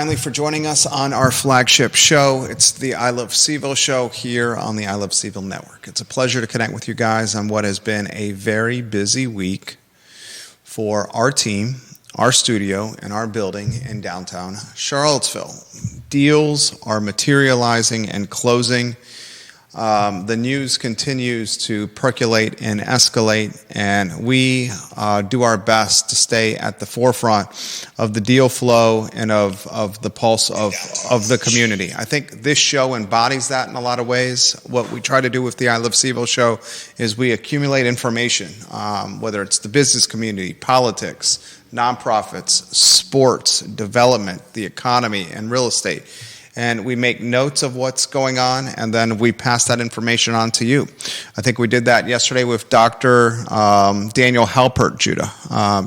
kindly for joining us on our flagship show. It's the I Love CVille Show here on the I Love CVille Network. It's a pleasure to connect with you guys on what has been a very busy week for our team, our studio, and our building in downtown Charlottesville. Deals are materializing and closing. The news continues to percolate and escalate, and we do our best to stay at the forefront of the deal flow and of the pulse of the community. I think this show embodies that in a lot of ways. What we try to do with the I Love CVille Show is we accumulate information, whether it's the business community, politics, nonprofits, sports, development, the economy, and real estate. And we make notes of what's going on, and then we pass that information on to you. I think we did that yesterday with Dr. Daniel Halpert, Judah.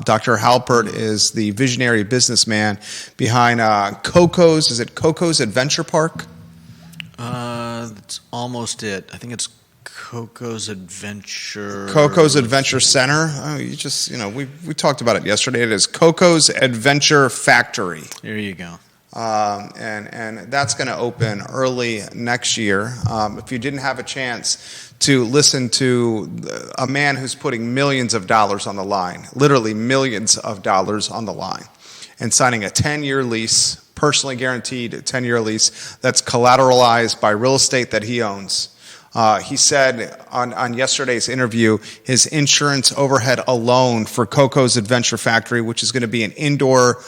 Dr. Halpert is the visionary businessman behind Coco's. Is it Coco's Adventure Park? That's almost it. I think it's Coco's Adventure Center. Oh, we talked about it yesterday. It is Coco's Adventure Factory. There you go. And that's going to open early next year. If you didn't have a chance to listen to a man who's putting millions of dollars on the line, literally millions of dollars on the line, and signing a 10-year lease, personally guaranteed 10-year lease that's collateralized by real estate that he owns. He said on yesterday's interview, his insurance overhead alone for Coco's Adventure Factory, which is going to be an indoor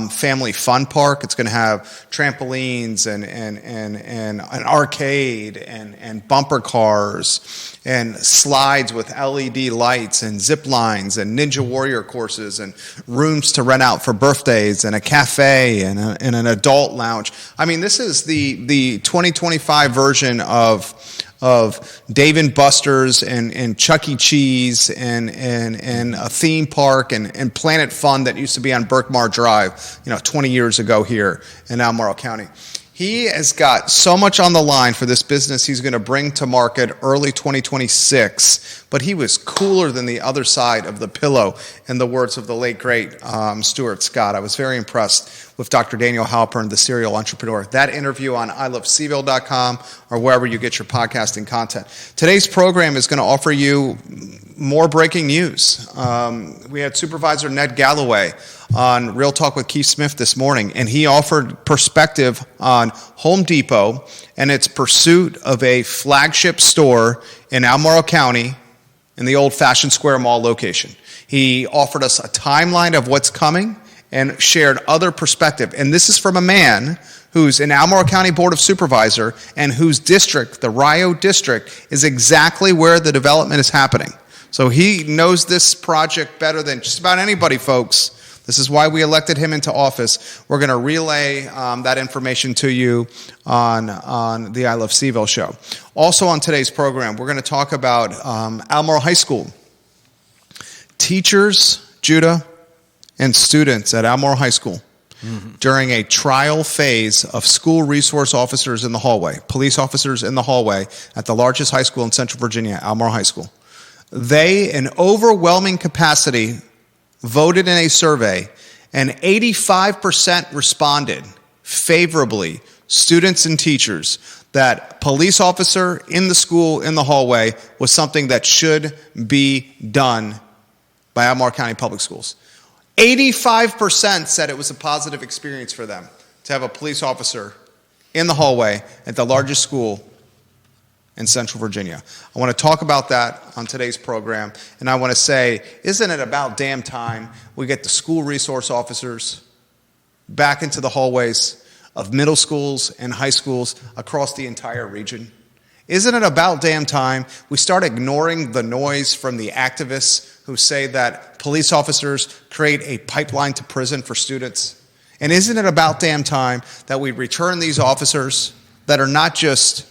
family fun park. It's going to have trampolines and an arcade and bumper cars and slides with LED lights and zip lines and Ninja Warrior courses and rooms to rent out for birthdays and a cafe and an adult lounge. I mean, this is the 2025 version of Dave & Buster's and Chuck E. Cheese and a theme park and Planet Fun that used to be on Berkmar Drive, 20 years ago here in Albemarle County. He has got so much on the line for this business he's going to bring to market early 2026, but he was cooler than the other side of the pillow, in the words of the late, great Stuart Scott. I was very impressed with Dr. Daniel Halpern, the serial entrepreneur. That interview on ilovecville.com or wherever you get your podcasting content. Today's program is going to offer you more breaking news. We had Supervisor Ned Gallaway on Real Talk with Keith Smith this morning, and he offered perspective on Home Depot and its pursuit of a flagship store in Albemarle County in the old Fashion Square Mall location. He offered us a timeline of what's coming and shared other perspective. And this is from a man who's an Albemarle County Board of Supervisor and whose district, the Rio District, is exactly where the development is happening. So he knows this project better than just about anybody, folks. This is why we elected him into office. We're going to relay that information to you on the I Love CVille Show. Also on today's program, we're going to talk about Albemarle High School. Teachers, Judah, and students at Albemarle High School during a trial phase of school resource officers in the hallway, police officers in the hallway at the largest high school in Central Virginia, Albemarle High School. They, in overwhelming capacity, voted in a survey, and 85% responded favorably, students and teachers, that police officer in the school, in the hallway, was something that should be done by Albemarle County Public Schools. 85% said it was a positive experience for them to have a police officer in the hallway at the largest school in Central Virginia. I want to talk about that on today's program, and I want to say, isn't it about damn time we get the school resource officers back into the hallways of middle schools and high schools across the entire region? Isn't it about damn time we start ignoring the noise from the activists who say that police officers create a pipeline to prison for students? And isn't it about damn time that we return these officers that are not just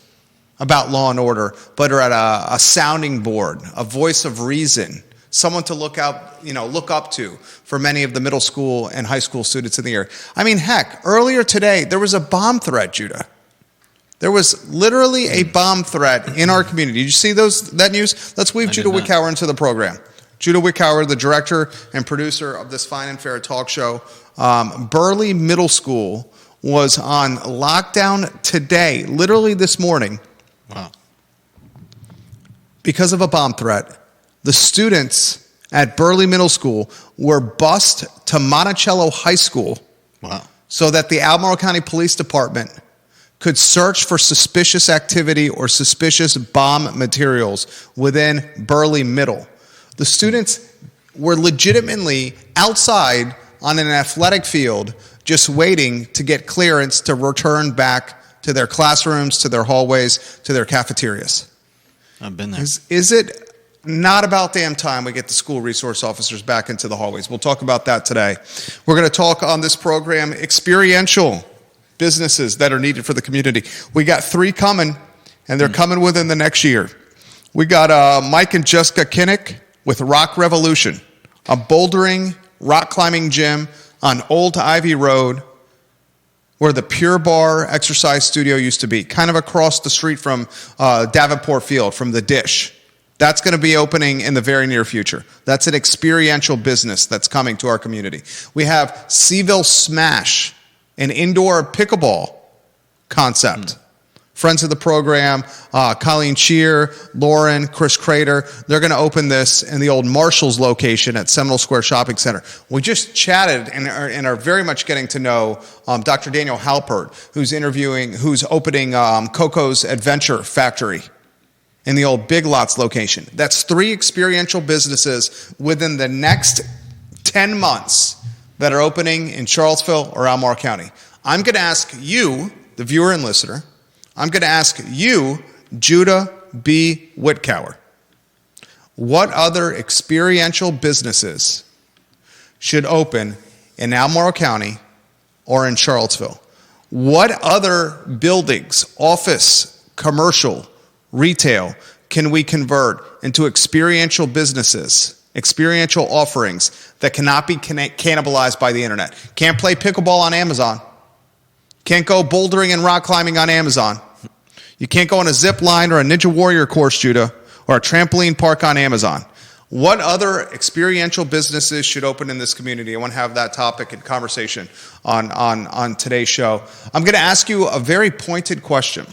about law and order, but are at a sounding board, a voice of reason, someone to look up to for many of the middle school and high school students in the area? I mean, heck, earlier today, there was a bomb threat, Judah. There was literally a bomb threat in our community. Did you see that news? Let's weave Judah Wickhauer into the program. Judah Wickhauer, the director and producer of this fine and fair talk show. Burley Middle School was on lockdown today, literally this morning. Wow. Because of a bomb threat. The students at Burley Middle School were bused to Monticello High School. Wow. So that the Albemarle County Police Department could search for suspicious activity or suspicious bomb materials within Burley Middle. The students were legitimately outside on an athletic field just waiting to get clearance to return back to their classrooms, to their hallways, to their cafeterias. I've been there. Is it not about damn time we get the school resource officers back into the hallways? We'll talk about that today. We're going to talk on this program experiential businesses that are needed for the community. We got 3 coming, and they're coming within the next year. We got Mike and Jessica Kinnick with Rock Revolution, a bouldering, rock climbing gym on Old Ivy Road where the Pure Bar exercise studio used to be, kind of across the street from Davenport Field, from the Dish. That's going to be opening in the very near future. That's an experiential business that's coming to our community. We have CVille Smash, an indoor pickleball concept. Friends of the program, Colleen Cheer, Lauren, Chris Crater, they're going to open this in the old Marshall's location at Seminole Square Shopping Center. We just chatted and are very much getting to know Dr. Daniel Halpert, who's opening Coco's Adventure Factory in the old Big Lots location. That's 3 experiential businesses within the next 10 months that are opening in Charlottesville or Albemarle County. I'm going to ask you, the viewer and listener, I'm going to ask you, Judah B. Whitcower, what other experiential businesses should open in Albemarle County or in Charlottesville? What other buildings, office, commercial, retail, can we convert into experiential businesses, experiential offerings that cannot be cannibalized by the internet? Can't play pickleball on Amazon. Can't go bouldering and rock climbing on Amazon. You can't go on a zip line or a Ninja Warrior course, Judah, or a trampoline park on Amazon. What other experiential businesses should open in this community? I want to have that topic and conversation on today's show. I'm going to ask you a very pointed question.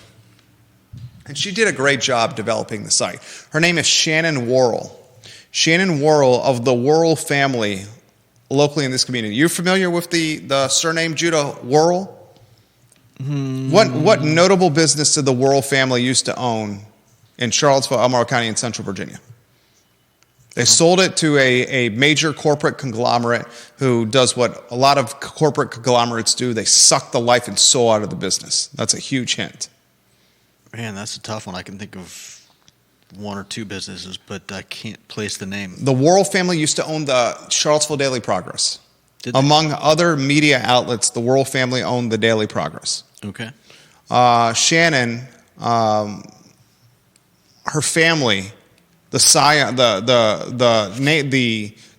And she did a great job developing the site. Her name is Shannon Worrell. Shannon Worrell of the Worrell family locally in this community. You familiar with the surname Judah Worrell? What notable business did the Worrell family used to own in Charlottesville, Albemarle County, and Central Virginia? They sold it to a major corporate conglomerate who does what a lot of corporate conglomerates do. They suck the life and soul out of the business. That's a huge hint. Man, that's a tough one. I can think of 1 or 2 businesses, but I can't place the name. The Worrell family used to own the Charlottesville Daily Progress. Among other media outlets, the Worrell family owned the Daily Progress. Okay. Shannon, her family, the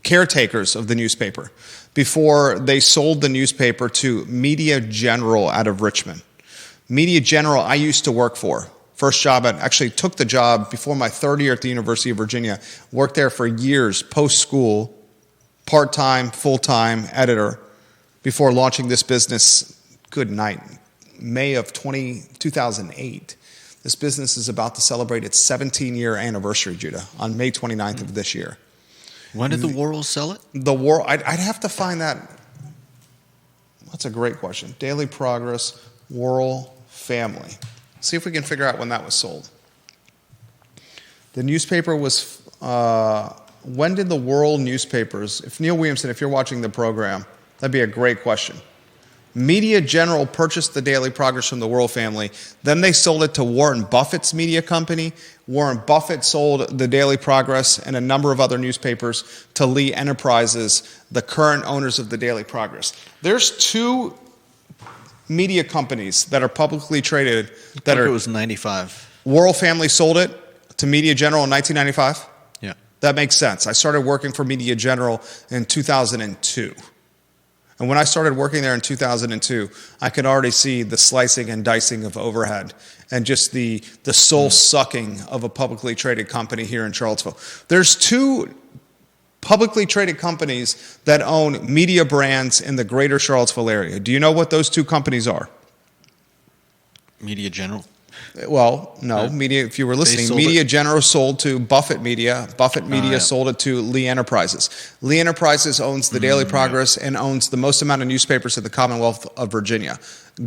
caretakers of the newspaper, before they sold the newspaper to Media General out of Richmond. Media General I used to work for. First job, I actually took the job before my 3rd year at the University of Virginia. Worked there for years, post-school, part-time, full-time editor, before launching this business, good night, May of 2008. This business is about to celebrate its 17-year anniversary, Judah, on May 29th of this year. When did the Worrells sell it? The Worrell, I'd have to find that. That's a great question. Daily Progress, Worrell family. See if we can figure out when that was sold. The newspaper was, when did the Worrell newspapers, if Neil Williamson, if you're watching the program, that'd be a great question. Media General purchased the Daily Progress from the Worrell family. Then they sold it to Warren Buffett's media company. Warren Buffett sold the Daily Progress and a number of other newspapers to Lee Enterprises, the current owners of the Daily Progress. There's 2 media companies that are publicly traded that I think are... it was 95. Worrell family sold it to Media General in 1995? Yeah. That makes sense. I started working for Media General in 2002. And when I started working there in 2002, I could already see the slicing and dicing of overhead and just the soul-sucking of a publicly traded company here in Charlottesville. There's 2 publicly traded companies that own media brands in the greater Charlottesville area. Do you know what those two companies are? Media General. Well, no. Media. If you were listening, Media General sold to Buffett Media. Buffett Media sold it to Lee Enterprises. Lee Enterprises owns the Daily Progress and owns the most amount of newspapers in the Commonwealth of Virginia.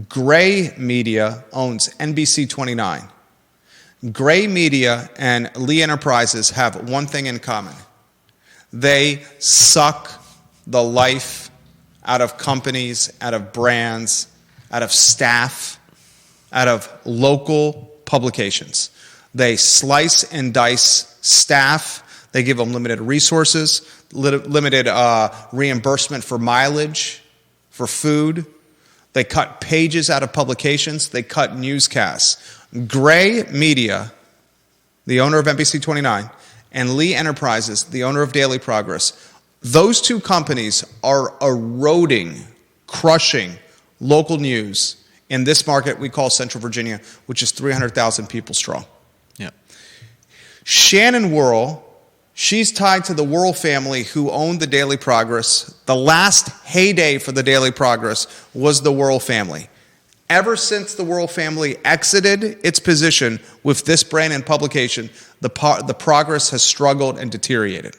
Gray Media owns NBC 29. Gray Media and Lee Enterprises have one thing in common. They suck the life out of companies, out of brands, out of staff, out of local publications. They slice and dice staff. They give them limited resources, limited reimbursement for mileage, for food. They cut pages out of publications. They cut newscasts. Gray Media, the owner of NBC 29, and Lee Enterprises, the owner of Daily Progress, those two companies are eroding, crushing local news in this market we call Central Virginia, which is 300,000 people strong. Yeah. Shannon Worrell, she's tied to the Worrell family who owned the Daily Progress. The last heyday for the Daily Progress was the Worrell family. Ever since the Worrell family exited its position with this brand and publication, the Progress has struggled and deteriorated.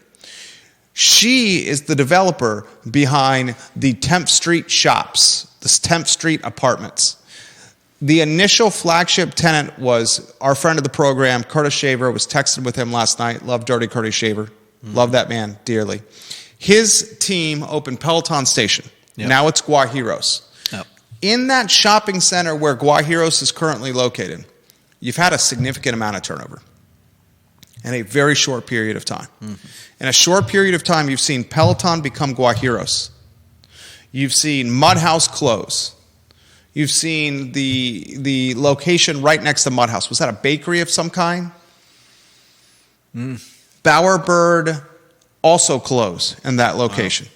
She is the developer behind the 10th Street shops, the 10th Street apartments. The initial flagship tenant was our friend of the program, Curtis Shaver. I was texting with him last night. Love Dirty Curtis Shaver. Love that man dearly. His team opened Peloton Station. Yep. Now it's Guajiros. Yep. In that shopping center where Guajiros is currently located, you've had a significant amount of turnover in a very short period of time. In a short period of time, you've seen Peloton become Guajiros. You've seen Mud House close. You've seen the location right next to Mud House. Was that a bakery of some kind? Bowerbird also close in that location. Wow.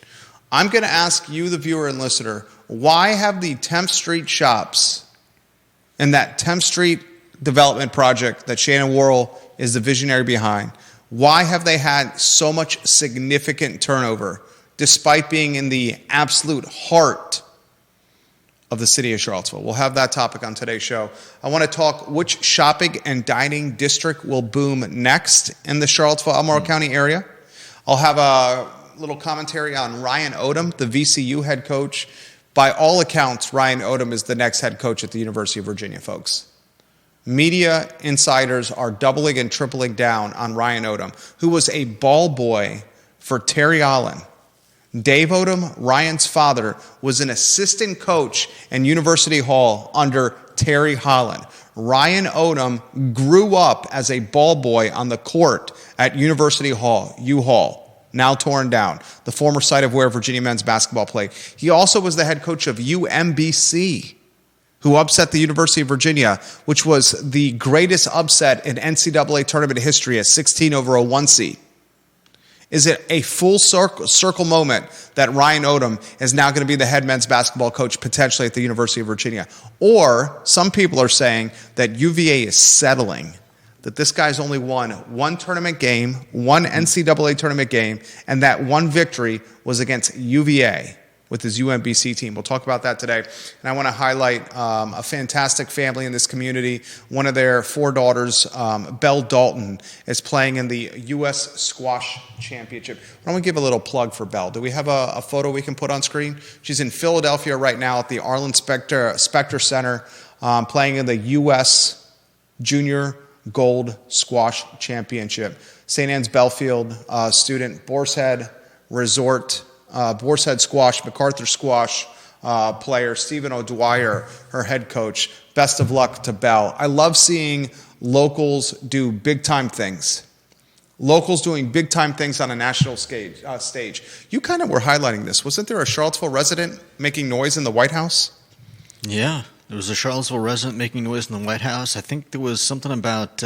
I'm going to ask you, the viewer and listener, why have the 10th Street shops and that 10th Street development project that Shannon Worrell is the visionary behind, why have they had so much significant turnover despite being in the absolute heart of the city of Charlottesville? We'll have that topic on today's show. I want to talk which shopping and dining district will boom next in the Charlottesville-Albemarle County area. I'll have a little commentary on Ryan Odom, the VCU head coach. By all accounts, Ryan Odom is the next head coach at the University of Virginia, folks. Media insiders are doubling and tripling down on Ryan Odom, who was a ball boy for Terry Allen. Dave Odom, Ryan's father, was an assistant coach in University Hall under Terry Holland. Ryan Odom grew up as a ball boy on the court at University Hall, U-Hall, now torn down, the former site of where Virginia men's basketball played. He also was the head coach of UMBC, who upset the University of Virginia, which was the greatest upset in NCAA tournament history, a 16 over a 1 seed. Is it a full circle moment that Ryan Odom is now going to be the head men's basketball coach potentially at the University of Virginia? Or some people are saying that UVA is settling, that this guy's only won one tournament game, one NCAA tournament game, and that one victory was against UVA with his UMBC team. We'll talk about that today. And I want to highlight a fantastic family in this community. One of their 4 daughters, Belle Dalton, is playing in the U.S. Squash Championship. Why don't we give a little plug for Belle? Do we have a photo we can put on screen? She's in Philadelphia right now at the Arlen Specter Center, playing in the U.S. Junior Gold Squash Championship. St. Anne's Belfield student, Boar's Head Resort, Boar's Head Squash, MacArthur Squash player, Stephen O'Dwyer, her head coach. Best of luck to Belle. I love seeing locals do big-time things. Locals doing big-time things on a national stage. You kind of were highlighting this. Wasn't there a Charlottesville resident making noise in the White House? Yeah, there was a Charlottesville resident making noise in the White House. I think there was something about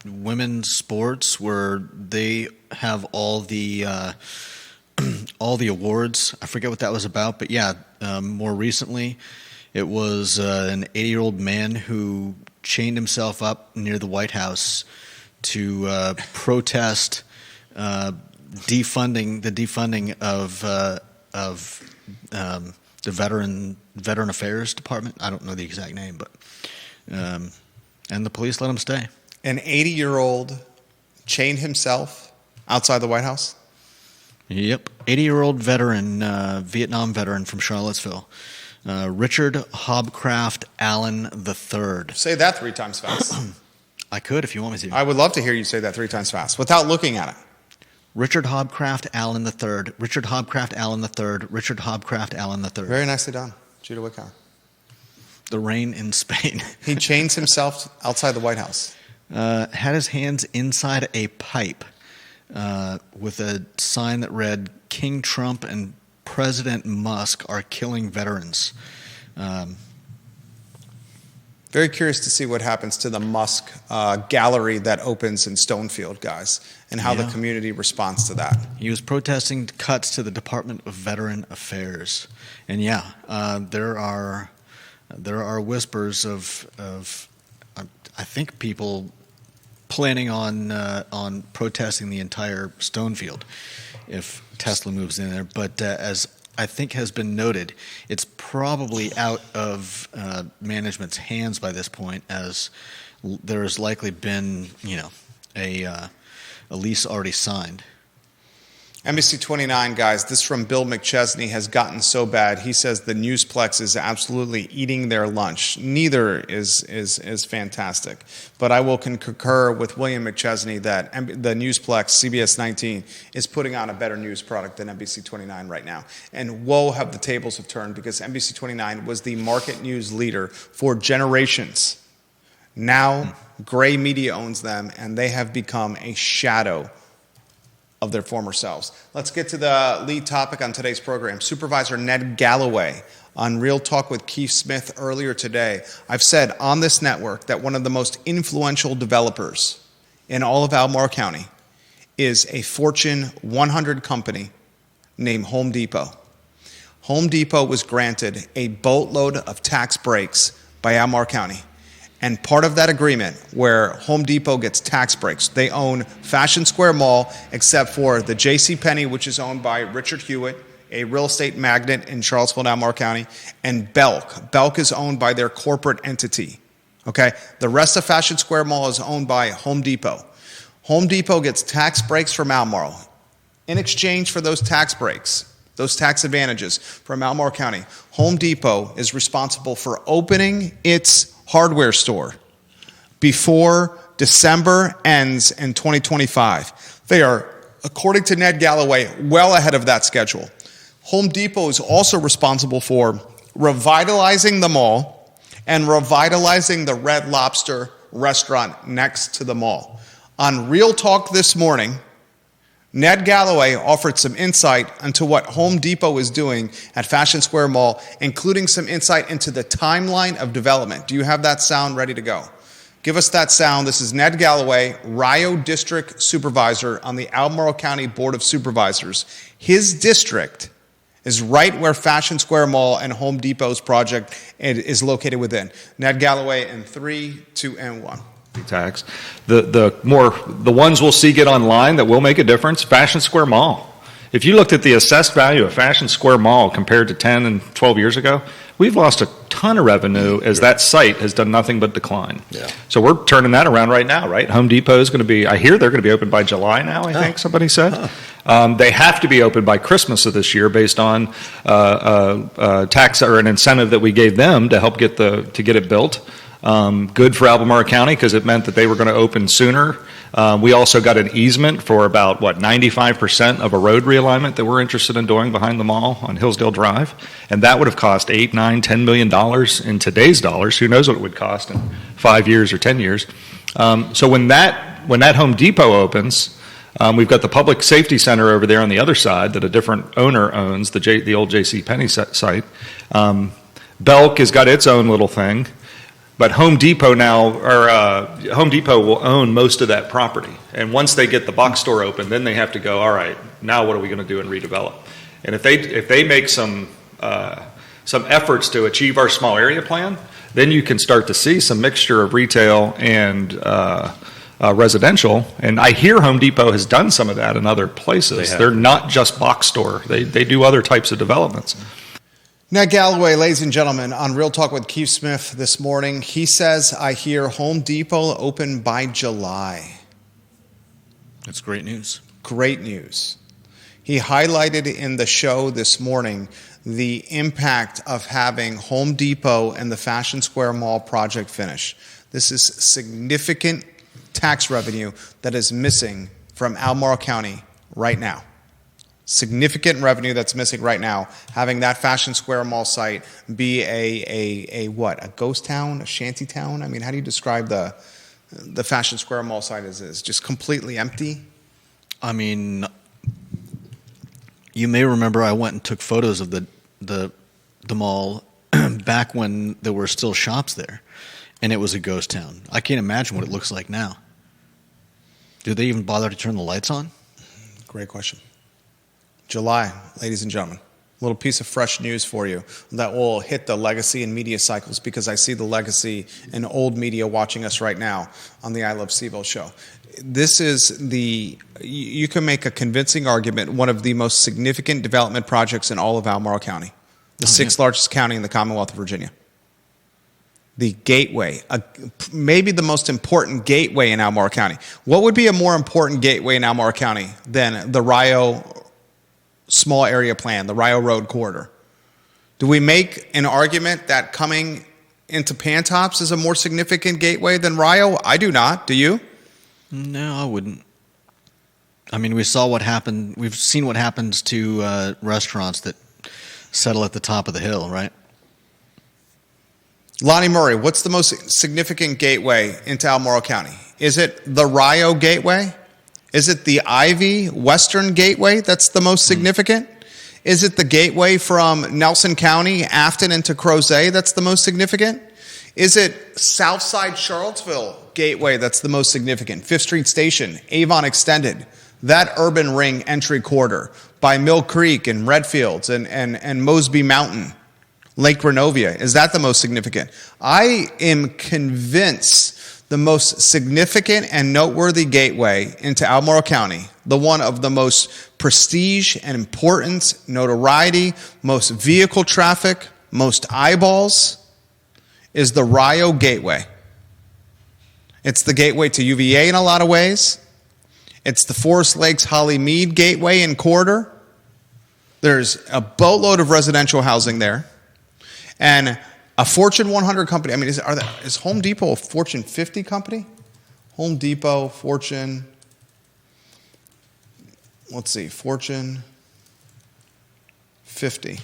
women's sports where they have all the awards. I forget what that was about, but yeah, more recently, it was an 80-year-old man who chained himself up near the White House to protest defunding of the Veteran Affairs Department. I don't know the exact name, but and the police let him stay. An 80-year-old chained himself outside the White House? Yep. 80-year-old veteran, Vietnam veteran from Charlottesville, Richard Hobcraft Allen III. Say that 3 times fast. I could if you want me to. I would love to hear you say that 3 times fast without looking at it. Richard Hobcraft Allen III. Richard Hobcraft Allen III. Richard Hobcraft Allen III. Very nicely done, Judah Wickow. The rain in Spain. He chains himself outside the White House. Had his hands inside a pipe with a sign that read, "King Trump and President Musk are killing veterans." Very curious to see what happens to the Musk gallery that opens in Stonefield, guys, and how the community responds to that. He was protesting cuts to the Department of Veteran Affairs, and there are whispers of I think people planning on protesting the entire Stonefield if Tesla moves in there. But as I think has been noted, it's probably out of management's hands by this point, as there has likely been, a lease already signed. NBC 29, guys, this from Bill McChesney, has gotten so bad. He says the Newsplex is absolutely eating their lunch. Neither is fantastic. But I will concur with William McChesney that the Newsplex, CBS 19, is putting on a better news product than NBC 29 right now. And woe have the tables have turned, because NBC 29 was the market news leader for generations. Now, gray media owns them, and they have become a shadow of their former selves. Let's get to the lead topic on today's program. Supervisor Ned Gallaway on Real Talk with Keith Smith earlier today. I've said on this network that one of the most influential developers in all of Albemarle County is a Fortune 100 company named Home Depot. Home Depot was granted a boatload of tax breaks by Albemarle County. And part of that agreement, where Home Depot gets tax breaks, they own Fashion Square Mall, except for the JCPenney, which is owned by Richard Hewitt, a real estate magnate in Charlottesville, Albemarle County, and Belk. Belk is owned by their corporate entity. Okay? The rest of Fashion Square Mall is owned by Home Depot. Home Depot gets tax breaks from Albemarle. In exchange for those tax breaks, those tax advantages from Albemarle County, Home Depot is responsible for opening its hardware store before December ends in 2025. They are, according to Ned Gallaway, well ahead of that schedule. Home Depot is also responsible for revitalizing the mall and revitalizing the Red Lobster restaurant next to the mall. On Real Talk this morning, Ned Gallaway offered some insight into what Home Depot is doing at Fashion Square Mall, including some insight into the timeline of development. Do you have that sound ready to go? Give us that sound. This is Ned Gallaway, Rio District Supervisor on the Albemarle County Board of Supervisors. His district is right where Fashion Square Mall and Home Depot's project is located within. Ned Gallaway in 3, 2, and 1. Tax. The ones we'll see get online that will make a difference, Fashion Square Mall. If you looked at the assessed value of Fashion Square Mall compared to 10 and 12 years ago, we've lost a ton of revenue as that site has done nothing but decline. Yeah. So we're turning that around right now, right? Home Depot is going to be, I hear they're going to be open by July now, I think somebody said. They have to be open by Christmas of this year based on tax or an incentive that we gave them to help get it built. Good for Albemarle County because it meant that they were going to open sooner. We also got an easement for about, 95% of a road realignment that we're interested in doing behind the mall on Hillsdale Drive. And that would have cost $8, $9, $10 million in today's dollars. Who knows what it would cost in 5 years or 10 years. So when that Home Depot opens, we've got the Public Safety Center over there on the other side that a different owner owns, the old JCPenney site. Belk has got its own little thing. But Home Depot Home Depot will own most of that property. And once they get the box store open, then they have to go, all right, now what are we going to do and redevelop? And if they make some efforts to achieve our small area plan, then you can start to see some mixture of retail and residential. And I hear Home Depot has done some of that in other places. They're not just box store. They do other types of developments. Ned Gallaway, ladies and gentlemen, on Real Talk with Keith Smith this morning. He says, I hear Home Depot open by July. That's great news. Great news. He highlighted in the show this morning the impact of having Home Depot and the Fashion Square Mall project finish. This is significant tax revenue that is missing from Albemarle County right now. Significant revenue that's missing right now, having that Fashion Square Mall site be a what? A ghost town? A shanty town? I mean, how do you describe the Fashion Square Mall site as just completely empty? I mean, you may remember I went and took photos of the mall back when there were still shops there, and it was a ghost town. I can't imagine what it looks like now. Do they even bother to turn the lights on? Great question. July, ladies and gentlemen. A little piece of fresh news for you that will hit the legacy and media cycles, because I see the legacy and old media watching us right now on the I Love CVille show. This is you can make a convincing argument, one of the most significant development projects in all of Albemarle County, the sixth largest county in the Commonwealth of Virginia. The gateway, maybe the most important gateway in Albemarle County. What would be a more important gateway in Albemarle County than the Rio Small Area Plan, the Rio Road Corridor? Do we make an argument that coming into Pantops is a more significant gateway than Rio? I do not. Do you? No, I wouldn't. I mean, we saw what happened. We've seen what happens to restaurants that settle at the top of the hill, right? Lonnie Murray, what's the most significant gateway into Albemarle County? Is it the Rio Gateway? Is it the Ivy Western Gateway that's the most significant? Is it the gateway from Nelson County, Afton into Crozet that's the most significant? Is it Southside Charlottesville Gateway that's the most significant? 5th Street Station, Avon Extended, that urban ring entry corridor by Mill Creek and Redfields and Mosby Mountain, Lake Renovia, is that the most significant? I am convinced the most significant and noteworthy gateway into Albemarle County, the one of the most prestige and importance, notoriety, most vehicle traffic, most eyeballs, is the Rio Gateway. It's the gateway to UVA in a lot of ways. It's the Forest Lakes Holly Mead Gateway and corridor. There's a boatload of residential housing there. And a Fortune 100 company. I mean, is Home Depot a Fortune 50 company? Home Depot, Fortune, let's see, Fortune 50.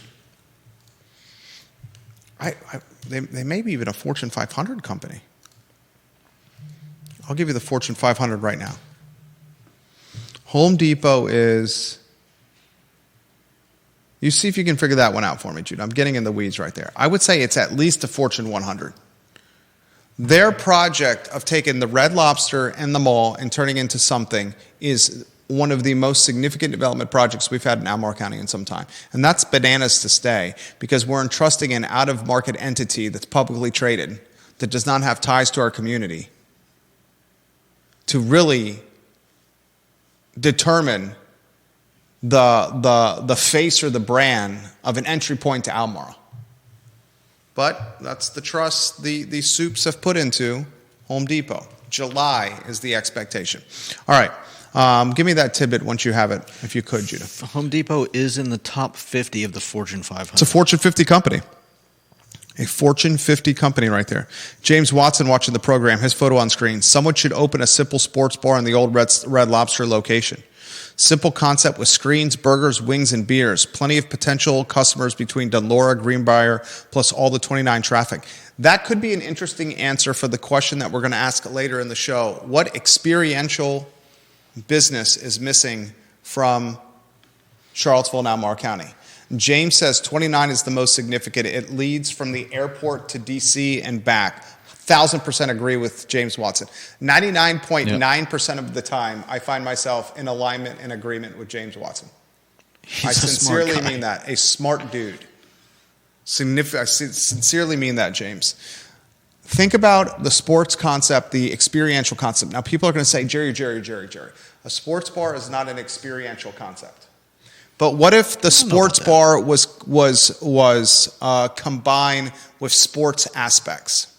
They may be even a Fortune 500 company. I'll give you the Fortune 500 right now. Home Depot is... You see if you can figure that one out for me, Jude. I'm getting in the weeds right there. I would say it's at least a Fortune 100. Their project of taking the Red Lobster and the mall and turning into something is one of the most significant development projects we've had in Albemarle County in some time. And that's bananas to stay, because we're entrusting an out-of-market entity that's publicly traded, that does not have ties to our community, to really determine the face or the brand of an entry point to Albemarle. But that's the trust the soups have put into Home Depot. July is the expectation. All right. Give me that tidbit once you have it, if you could, Judah. Home Depot is in the top 50 of the Fortune 500. It's a Fortune 50 company. A Fortune 50 company right there. James Watson watching the program, his photo on screen. Someone should open a simple sports bar in the old Red Lobster location. Simple concept with screens, burgers, wings, and beers. Plenty of potential customers between Dunlora, Greenbrier, plus all the 29 traffic. That could be an interesting answer for the question that we're going to ask later in the show. What experiential business is missing from Charlottesville and Albemarle County? James says 29 is the most significant. It leads from the airport to D.C. and back. 1,000% agree with James Watson. 99.9% of the time, I find myself in alignment and agreement with James Watson. I sincerely mean that. A smart dude. I sincerely mean that, James. think about the sports concept, the experiential concept. Now, people are going to say, Jerry, a sports bar is not an experiential concept. But what if the sports bar was combined with sports aspects?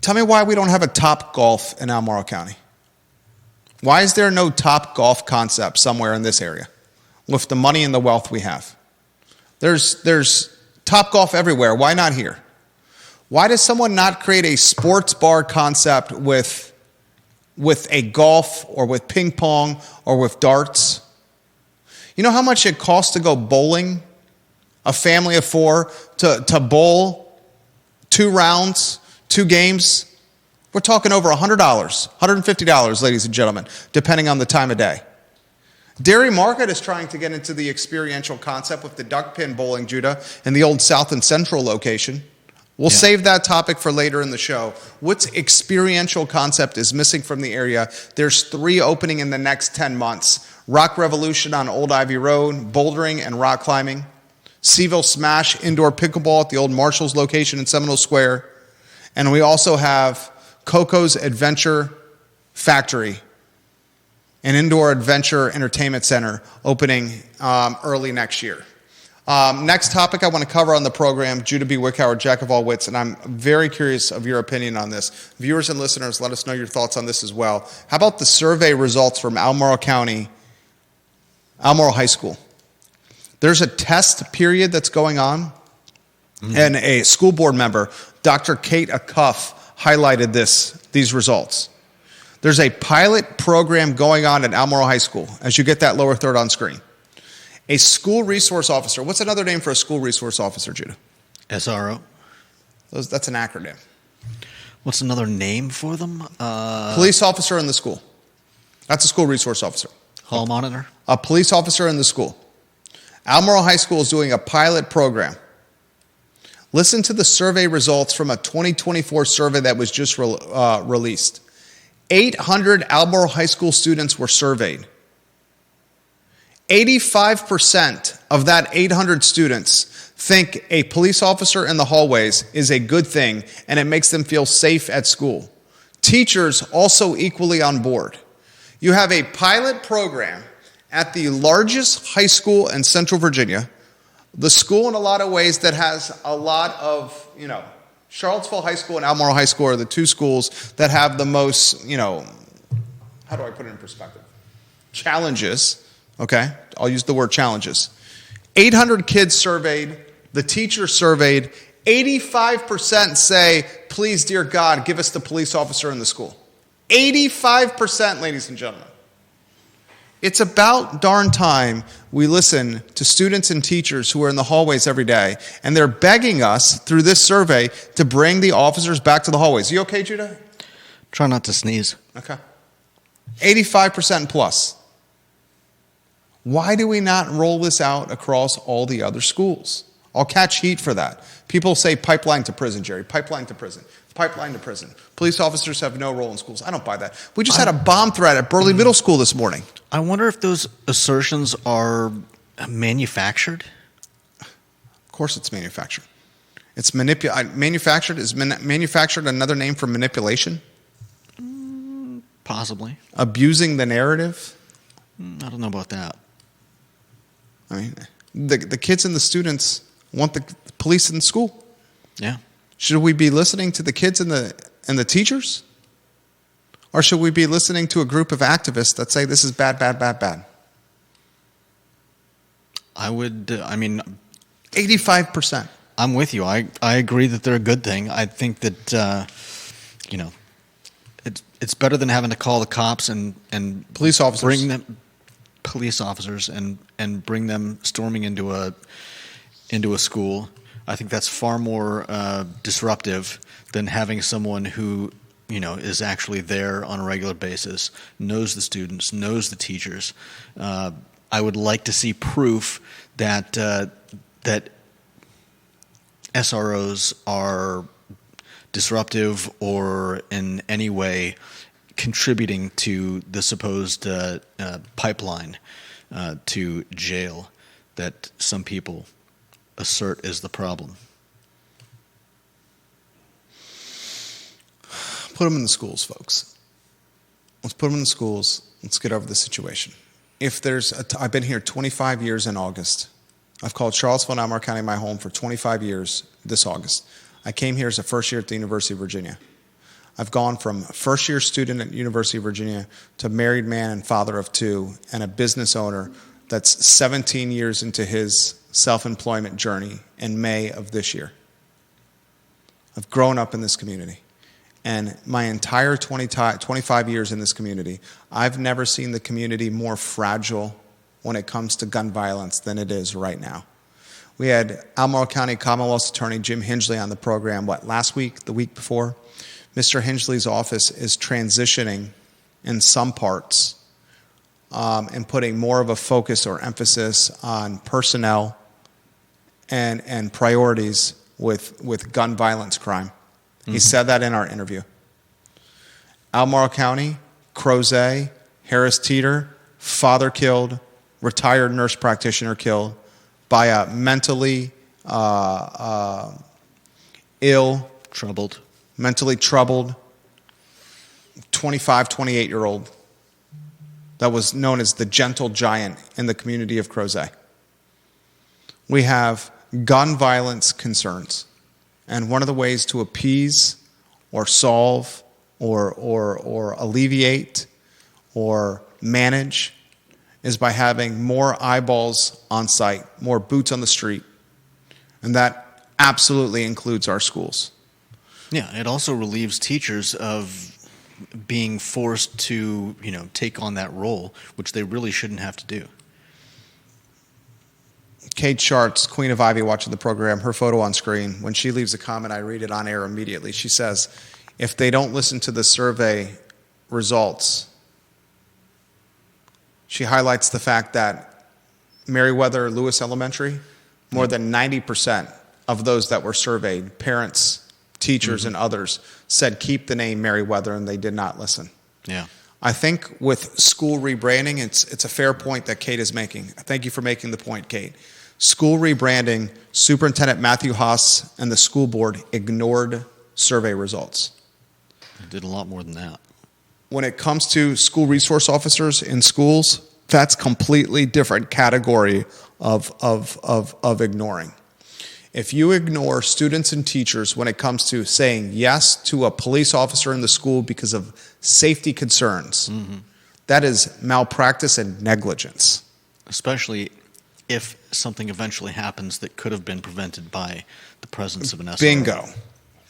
Tell me why we don't have a Top Golf in Albemarle County. Why is there no Top Golf concept somewhere in this area with the money and the wealth we have? There's Top Golf everywhere. Why not here? Why does someone not create a sports bar concept with a golf or with ping pong or with darts? You know how much it costs to go bowling? A family of 4 to bowl 2 rounds, 2 games? We're talking over $100, $150, ladies and gentlemen, depending on the time of day. Dairy Market is trying to get into the experiential concept with the duck pin bowling, Judah, in the old South and Central location. We'll save that topic for later in the show. What experiential concept is missing from the area? There's 3 opening in the next 10 months. Rock Revolution on Old Ivy Road, bouldering and rock climbing. CVille Smash indoor pickleball at the old Marshall's location in Seminole Square. And we also have Coco's Adventure Factory, an indoor adventure entertainment center opening early next year. Next topic I want to cover on the program, Judah B. Wickhauer, Jack of all wits, and I'm very curious of your opinion on this. Viewers and listeners, let us know your thoughts on this as well. How about the survey results from Albemarle County, Albemarle High School? There's a test period that's going on, and a school board member, Dr. Kate Acuff, highlighted these results. There's a pilot program going on at Albemarle High School, as you get that lower third on screen. A school resource officer. What's another name for a school resource officer, Judah? SRO. That's an acronym. What's another name for them? Police officer in the school. That's a school resource officer. Hall monitor. A police officer in the school. Albemarle High School is doing a pilot program. Listen to the survey results from a 2024 survey that was just released. 800 Albemarle High School students were surveyed. 85% of that 800 students think a police officer in the hallways is a good thing and it makes them feel safe at school. Teachers also equally on board. You have a pilot program at the largest high school in Central Virginia, the school in a lot of ways that has a lot of, Charlottesville High School and Albemarle High School are the 2 schools that have the most, how do I put it in perspective? Challenges, okay? I'll use the word challenges. 800 kids surveyed, the teachers surveyed, 85% say, please, dear God, give us the police officer in the school. 85%, ladies and gentlemen. It's about darn time we listen to students and teachers who are in the hallways every day, and they're begging us through this survey to bring the officers back to the hallways. You okay, Judah? Try not to sneeze. Okay. 85% plus. Why do we not roll this out across all the other schools? I'll catch heat for that. People say pipeline to prison, Jerry. Pipeline to prison. Pipeline to prison. Police officers have no role in schools. I don't buy that. We just had a bomb threat at Burley Middle School this morning. I wonder if those assertions are manufactured. Of course it's manufactured. It's manufactured. Is manufactured another name for manipulation? Possibly. Abusing the narrative? I don't know about that. I mean, the kids and the students want the police in school. Yeah. Should we be listening to the kids and the teachers? Or should we be listening to a group of activists that say this is bad, bad, bad, bad? I would, 85%. I'm with you. I agree that they're a good thing. I think that, it's better than having to call the cops and police officers. Bring them police officers and bring them storming into a school. I think that's far more disruptive than having someone who is actually there on a regular basis, knows the students, knows the teachers. I would like to see proof that that SROs are disruptive or in any way contributing to the supposed pipeline to jail that some people assert is the problem. put them in the schools, folks. Let's put them in the schools. Let's get over the situation. I've been here 25 years in August. I've called Charlottesville and Albemarle County my home for 25 years this August. I came here as a first year at the University of Virginia. I've gone from first-year student at University of Virginia to married man and father of two and a business owner that's 17 years into his self-employment journey in May of this year. I've grown up in this community. And my entire 25 years in this community, I've never seen the community more fragile when it comes to gun violence than it is right now. We had Albemarle County Commonwealth's Attorney Jim Hingley on the program, last week, the week before? Mr. Hingley's office is transitioning in some parts and putting more of a focus or emphasis on personnel and priorities with gun violence crime. Mm-hmm. He said that in our interview. Albemarle County, Crozet, Harris Teeter, father killed, retired nurse practitioner killed by a mentally ill, mentally troubled 25, 28-year-old that was known as the gentle giant in the community of Crozet. We have gun violence concerns, and one of the ways to appease or solve or alleviate or manage is by having more eyeballs on site, more boots on the street, and that absolutely includes our schools. Yeah, it also relieves teachers of being forced to, take on that role, which they really shouldn't have to do. Kate Schartz, Queen of Ivy, watching the program, her photo on screen. When she leaves a comment, I read it on air immediately. She says, if they don't listen to the survey results, she highlights the fact that Meriwether Lewis Elementary, more than 90% of those that were surveyed, parents, teachers, and others, said keep the name Meriwether, and they did not listen. Yeah. I think with school rebranding, it's a fair point that Kate is making. Thank you for making the point, Kate. School rebranding, Superintendent Matthew Haas and the school board ignored survey results. They did a lot more than that. When it comes to school resource officers in schools, that's completely different category of ignoring. If you ignore students and teachers when it comes to saying yes to a police officer in the school because of safety concerns, that is malpractice and negligence. Especially if something eventually happens that could have been prevented by the presence of an SRO. Bingo.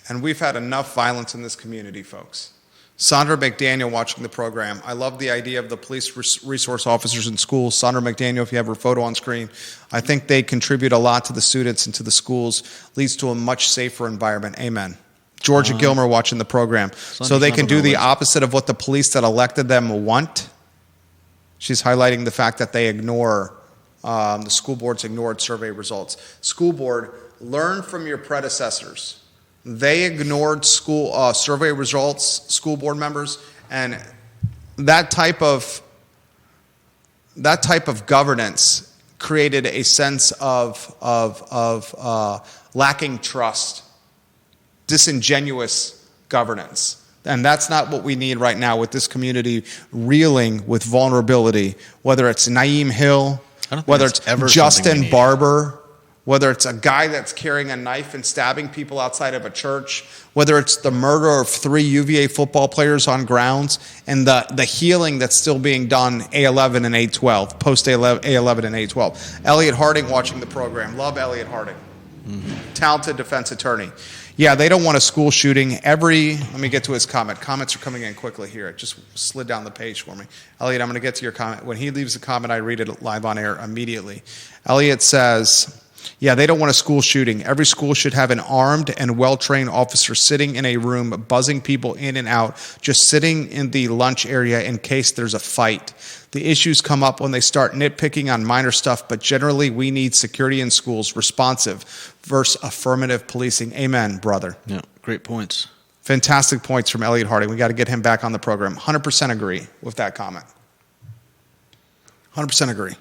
And we've had enough violence in this community, folks. Sandra McDaniel watching the program. I love the idea of the police resource officers in schools. Sandra McDaniel, if you have her photo on screen, I think they contribute a lot to the students and to the schools, leads to a much safer environment. Amen. Georgia Gilmer watching the program. So they can do the opposite of what the police that elected them want. She's highlighting the fact that they ignore, the school boards ignored survey results. School board, learn from your predecessors. They ignored school survey results, school board members, and that type of governance created a sense of lacking trust, disingenuous governance. And that's not what we need right now with this community reeling with vulnerability, whether it's Naeem Hill, whether it's Justin Barber, whether it's a guy that's carrying a knife and stabbing people outside of a church, whether it's the murder of 3 UVA football players on grounds, and the healing that's still being done A11 and A12, post A11 and A12. Elliot Harding watching the program. Love Elliot Harding. Talented defense attorney. Yeah, they don't want a school shooting. Let me get to his comment. Comments are coming in quickly here. It just slid down the page for me. Elliot, I'm going to get to your comment. When he leaves a comment, I read it live on air immediately. Elliot says, yeah, they don't want a school shooting. Every school should have an armed and well-trained officer sitting in a room, buzzing people in and out, just sitting in the lunch area in case there's a fight. The issues come up when they start nitpicking on minor stuff, but generally we need security in schools, responsive versus affirmative policing. Amen, brother. Yeah, great points. Fantastic points from Elliot Harding. We got to get him back on the program. 100% agree with that comment. 100% agree.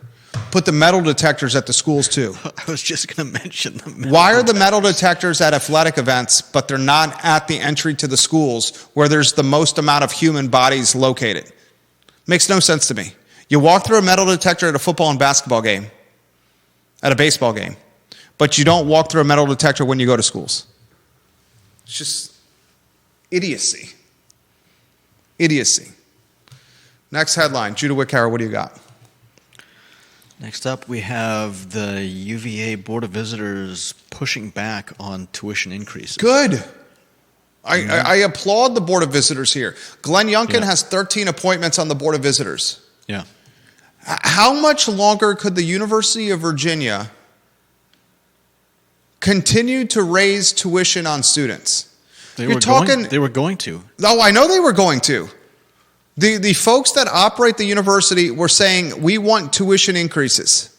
put the metal detectors at the schools too. I was just going to mention them. Why are the metal detectors at athletic events, but they're not at the entry to the schools where there's the most amount of human bodies located? Makes no sense to me. You walk through a metal detector at a football and basketball game, at a baseball game, but you don't walk through a metal detector when you go to schools. It's just idiocy. Idiocy. Next headline. Judah Wickhauer, what do you got? Next up, we have the UVA Board of Visitors pushing back on tuition increases. Good. I applaud the Board of Visitors here. Glenn Youngkin has 13 appointments on the Board of Visitors. Yeah. How much longer could the University of Virginia continue to raise tuition on students? They were going to. Oh, I know they were going to. The folks that operate the university were saying, we want tuition increases.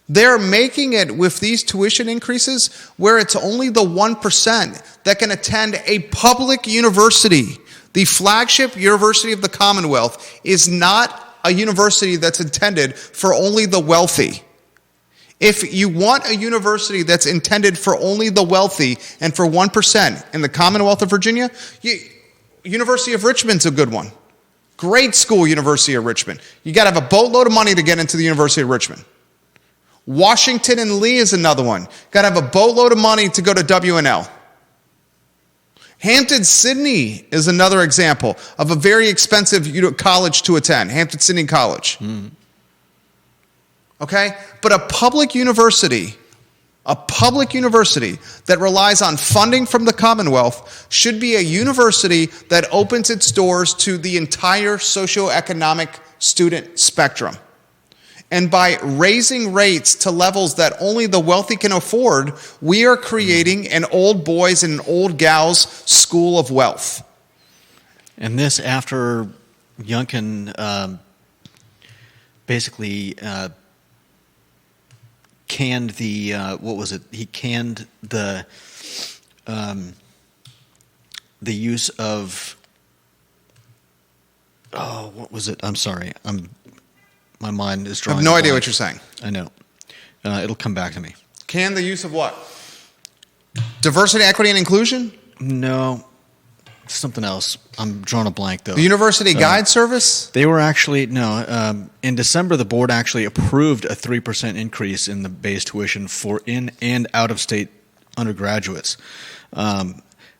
They're making it with these tuition increases where it's only the 1% that can attend a public university. The flagship university of the Commonwealth is not a university that's intended for only the wealthy. If you want a university that's intended for only the wealthy and for 1% in the Commonwealth of Virginia, University of Richmond's a good one. Great school, University of Richmond. You got to have a boatload of money to get into the University of Richmond. Washington and Lee is another one. Got to have a boatload of money to go to WNL. Hampton-Sydney is another example of a very expensive college to attend, Hampton-Sydney College. Okay? But a public university that relies on funding from the Commonwealth should be a university that opens its doors to the entire socioeconomic student spectrum. And by raising rates to levels that only the wealthy can afford, we are creating an old boys and old gals school of wealth. And this after Youngkin basically canned the what was it? He canned the use of what was it? I'm sorry. My mind is drawing. I have no idea what you're saying. I know. It'll come back to me. Can the use of what? Diversity, equity, and inclusion? No. Something else. I'm drawing a blank, though. The University Guide Service? They were actually, no. In December, the board actually approved a 3% increase in the base tuition for in- and out-of-state undergraduates.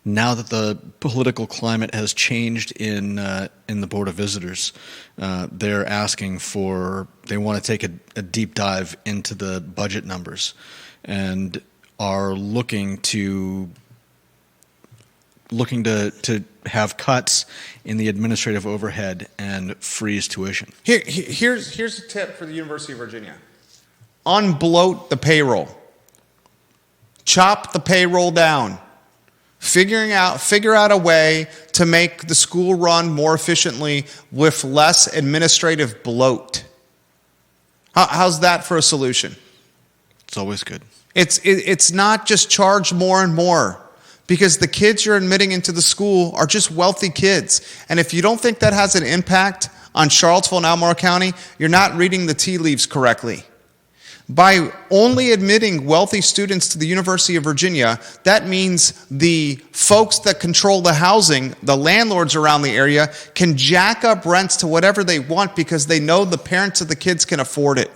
Now that the political climate has changed in the Board of Visitors, they're asking for, they want to take a deep dive into the budget numbers and are looking to have cuts in the administrative overhead and freeze tuition. Here's a tip for the University of Virginia. Unbloat the payroll. Chop the payroll down. Figure out a way to make the school run more efficiently with less administrative bloat. How's that for a solution? It's always good. It's not just charge more and more, because the kids you're admitting into the school are just wealthy kids. And if you don't think that has an impact on Charlottesville and Albemarle County, you're not reading the tea leaves correctly. By only admitting wealthy students to the University of Virginia, that means the folks that control the housing, the landlords around the area, can jack up rents to whatever they want because they know the parents of the kids can afford it.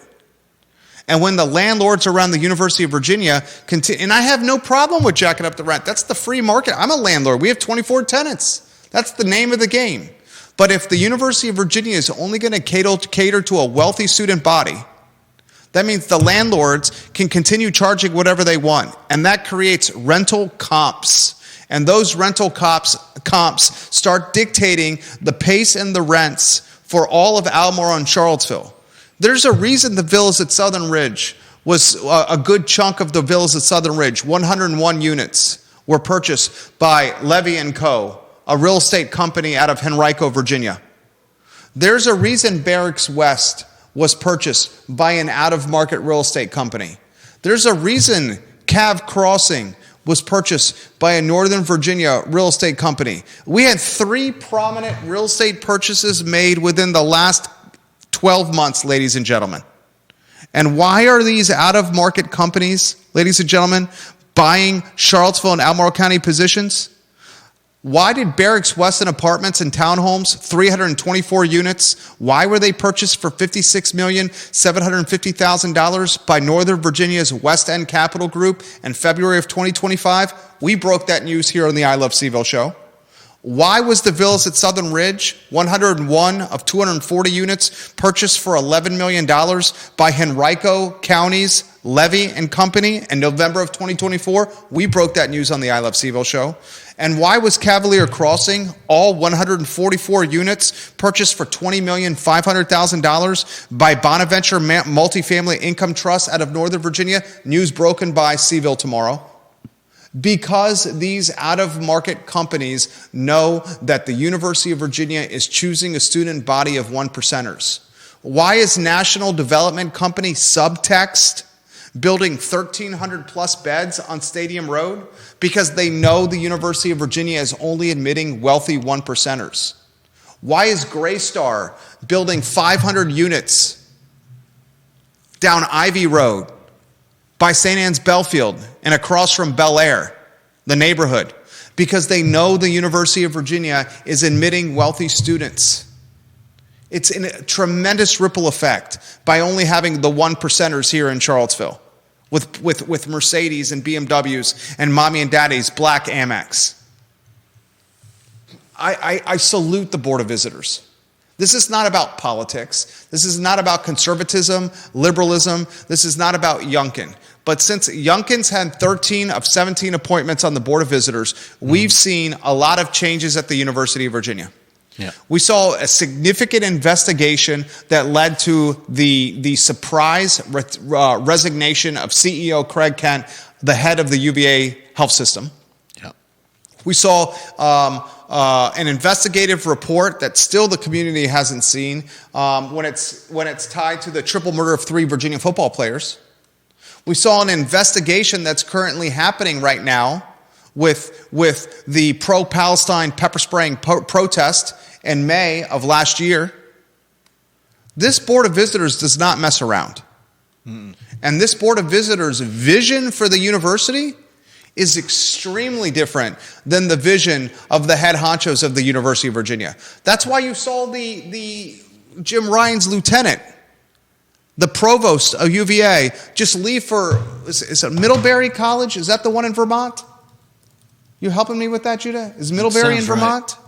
And when the landlords around the University of Virginia continue, and I have no problem with jacking up the rent. That's the free market. I'm a landlord. We have 24 tenants. That's the name of the game. But if the University of Virginia is only going to cater to a wealthy student body, that means the landlords can continue charging whatever they want. And that creates rental comps. And those rental comps start dictating the pace and the rents for all of Albemarle and Charlottesville. There's a reason the villas at Southern Ridge was a good chunk of the villas at Southern Ridge. 101 units were purchased by Levy & Co., a real estate company out of Henrico, Virginia. There's a reason Barracks West was purchased by an out-of-market real estate company. There's a reason Cav Crossing was purchased by a Northern Virginia real estate company. We had 3 prominent real estate purchases made within the last 12 months, ladies and gentlemen. And why are these out-of-market companies, ladies and gentlemen, buying Charlottesville and Albemarle County positions? Why did Barracks Weston Apartments and Townhomes, 324 units, why were they purchased for $56,750,000 by Northern Virginia's West End Capital Group in February of 2025? We broke that news here on the I Love CVille Show. Why was the villas at Southern Ridge, 101 of 240 units, purchased for $11 million by Henrico County's Levy and Company in November of 2024? We broke that news on the I Love CVille Show. And why was Cavalier Crossing, all 144 units, purchased for $20,500,000 by Bonaventure Multifamily Income Trust out of Northern Virginia? News broken by CVille Tomorrow. Because these out-of-market companies know that the University of Virginia is choosing a student body of one percenters. Why is National Development Company Subtext building 1,300 plus beds on Stadium Road? Because they know the University of Virginia is only admitting wealthy one percenters. Why is Graystar building 500 units down Ivy Road by St. Anne's Belfield and across from Belle Air, the neighborhood? Because they know the University of Virginia is admitting wealthy students. It's in a tremendous ripple effect by only having the one percenters here in Charlottesville with Mercedes and BMWs and mommy and daddy's black Amex. I salute the Board of Visitors. This is not about politics. This is not about conservatism, liberalism. This is not about Youngkin. But since Youngkin's had 13 of 17 appointments on the Board of Visitors, we've seen a lot of changes at the University of Virginia. Yeah. We saw a significant investigation that led to the surprise resignation of CEO Craig Kent, the head of the UVA health system. Yeah. We saw an investigative report that still the community hasn't seen when it's tied to the triple murder of 3 Virginia football players. We saw an investigation that's currently happening right now with the pro-Palestine pepper spraying protest in May of last year. This Board of Visitors does not mess around. And this Board of Visitors' vision for the university is extremely different than the vision of the head honchos of the University of Virginia. That's why you saw the Jim Ryan's lieutenant, the provost of UVA, just leave for, is it Middlebury College? Is that the one in Vermont? You helping me with that, Judah? Is Middlebury in Vermont? Right.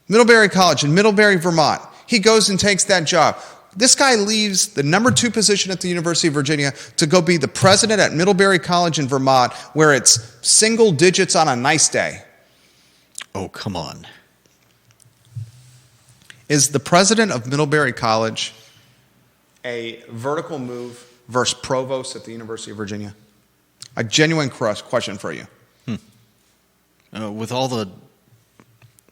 Middlebury College in Middlebury, Vermont. He goes and takes that job. This guy leaves the number 2 position at the University of Virginia to go be the president at Middlebury College in Vermont, where it's single digits on a nice day. Oh, come on. Is the president of Middlebury College a vertical move versus provost at the University of Virginia? A genuine question for you.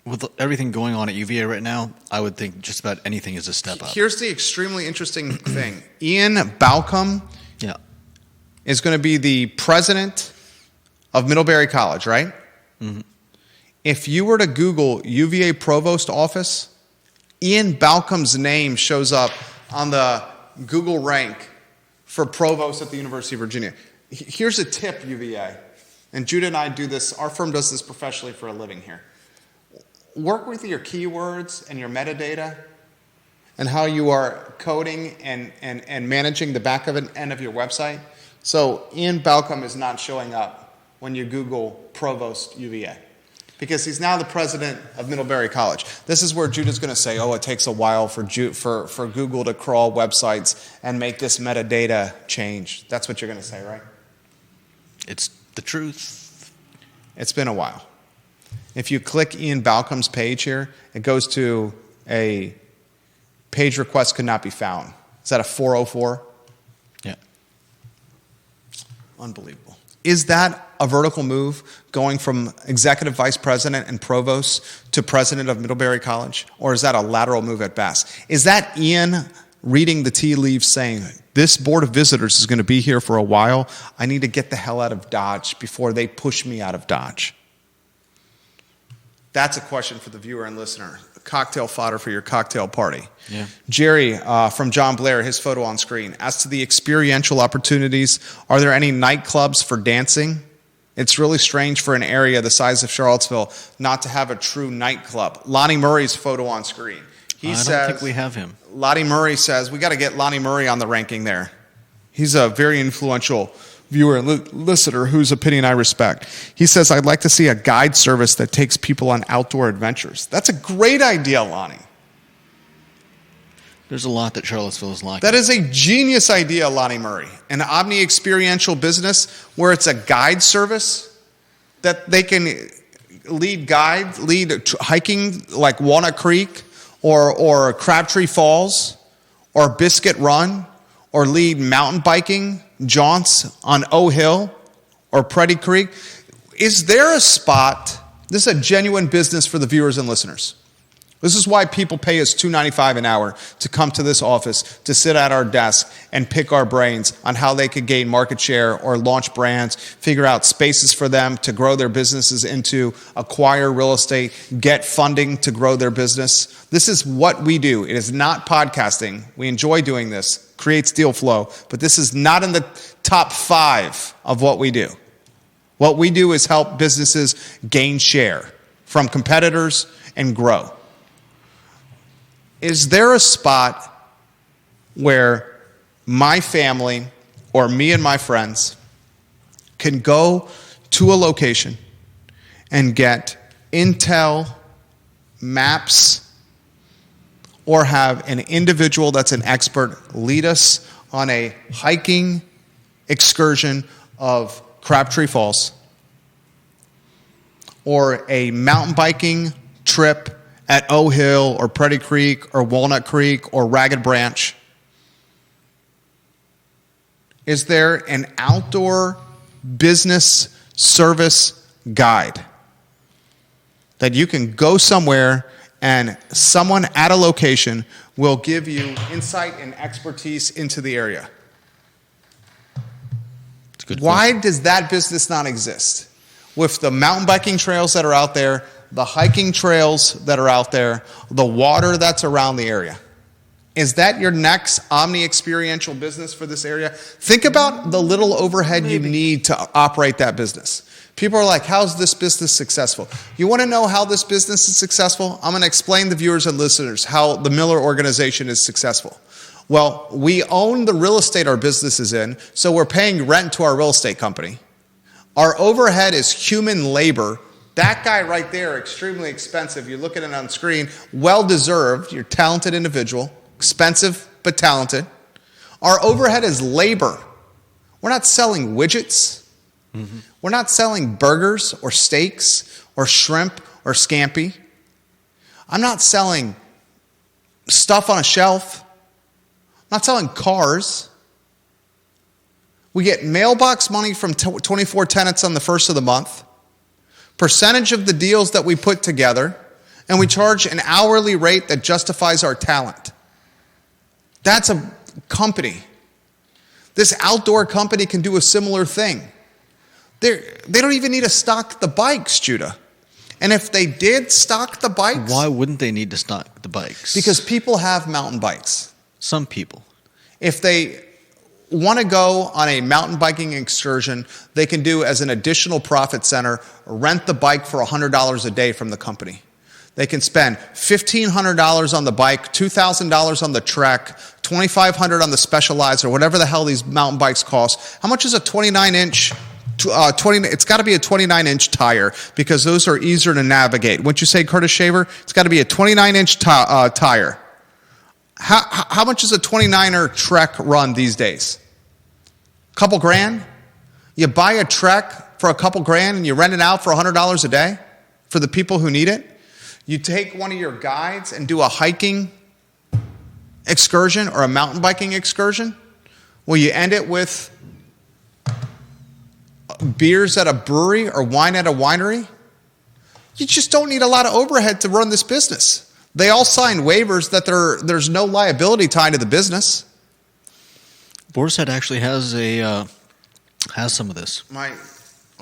With everything going on at UVA right now, I would think just about anything is a step up. Here's the extremely interesting thing. Ian Balcom is going to be the president of Middlebury College, right? Mm-hmm. If you were to Google UVA provost office, Ian Balcom's name shows up on the Google rank for provost at the University of Virginia. Here's a tip, UVA. And Judah and I do this. Our firm does this professionally for a living here. Work with your keywords and your metadata and how you are coding and managing the back of end of your website. So Ian Balcom is not showing up when you Google Provost UVA because he's now the president of Middlebury College. This is where Judah's going to say, oh, it takes a while for Google to crawl websites and make this metadata change. That's what you're going to say, right? It's the truth. It's been a while. If you click Ian Balcom's page here, it goes to a page request could not be found. Is that a 404? Yeah. Unbelievable. Is that a vertical move going from executive vice president and provost to president of Middlebury College? Or is that a lateral move at best? Is that Ian reading the tea leaves saying, this Board of Visitors is going to be here for a while. I need to get the hell out of Dodge before they push me out of Dodge? That's a question for the viewer and listener. Cocktail fodder for your cocktail party. Yeah. Jerry from John Blair, his photo on screen. As to the experiential opportunities, are there any nightclubs for dancing? It's really strange for an area the size of Charlottesville not to have a true nightclub. Lonnie Murray's photo on screen. I don't think we have him. Lonnie Murray says, we got to get Lonnie Murray on the ranking there. He's a very influential viewer and listener whose opinion I respect. He says, I'd like to see a guide service that takes people on outdoor adventures. That's a great idea, Lonnie. There's a lot that Charlottesville is like. That is a genius idea, Lonnie Murray. An omni-experiential business where it's a guide service that they can lead hiking like Walnut Creek or Crabtree Falls or Biscuit Run, or lead mountain biking jaunts on O Hill or Pretty Creek. Is there a spot? This is a genuine business for the viewers and listeners. This is why people pay us $2.95 an hour to come to this office, to sit at our desk and pick our brains on how they could gain market share or launch brands, figure out spaces for them to grow their businesses into, acquire real estate, get funding to grow their business. This is what we do. It is not podcasting. We enjoy doing this, creates deal flow, but this is not in the top 5 of what we do. What we do is help businesses gain share from competitors and grow. Is there a spot where my family or me and my friends can go to a location and get intel, maps, or have an individual that's an expert lead us on a hiking excursion of Crabtree Falls or a mountain biking trip at O Hill or Pretty Creek or Walnut Creek or Ragged Branch? Is there an outdoor business service guide that you can go somewhere and someone at a location will give you insight and expertise into the area? It's a good Why question. does that business not exist? With the mountain biking trails that are out there, the hiking trails that are out there, the water that's around the area. Is that your next omni-experiential business for this area? Think about the little overhead you need to operate that business. People are like, how's this business successful? You want to know how this business is successful? I'm going to explain to viewers and listeners how the Miller organization is successful. Well, we own the real estate our business is in, so we're paying rent to our real estate company. Our overhead is human labor. That guy right there, extremely expensive. You look at it on screen, well-deserved. You're a talented individual, expensive but talented. Our overhead is labor. We're not selling widgets. Mm-hmm. We're not selling burgers or steaks or shrimp or scampi. I'm not selling stuff on a shelf. I'm not selling cars. We get mailbox money from 24 tenants on the first of the month. Percentage of the deals that we put together, and we charge an hourly rate that justifies our talent. That's a company. This outdoor company can do a similar thing. They don't even need to stock the bikes, Judah. And if they did stock the bikes... Why wouldn't they need to stock the bikes? Because people have mountain bikes. Some people. If they want to go on a mountain biking excursion, they can do as an additional profit center, rent the bike for $100 a day from the company. They can spend $1,500 on the bike, $2,000 on the Trek, $2,500 on the Specialized, or whatever the hell these mountain bikes cost. How much is a 29-inch? It's got to be a 29-inch tire because those are easier to navigate. Wouldn't you say, Curtis Shaver? It's got to be a 29-inch tire. How much is a 29er Trek run these days? Couple grand? You buy a Trek for a couple grand and you rent it out for $100 a day for the people who need it? You take one of your guides and do a hiking excursion or a mountain biking excursion? Will you end it with beers at a brewery or wine at a winery? You just don't need a lot of overhead to run this business. They all sign waivers that there's no liability tied to the business. Boar's Head actually has some of this.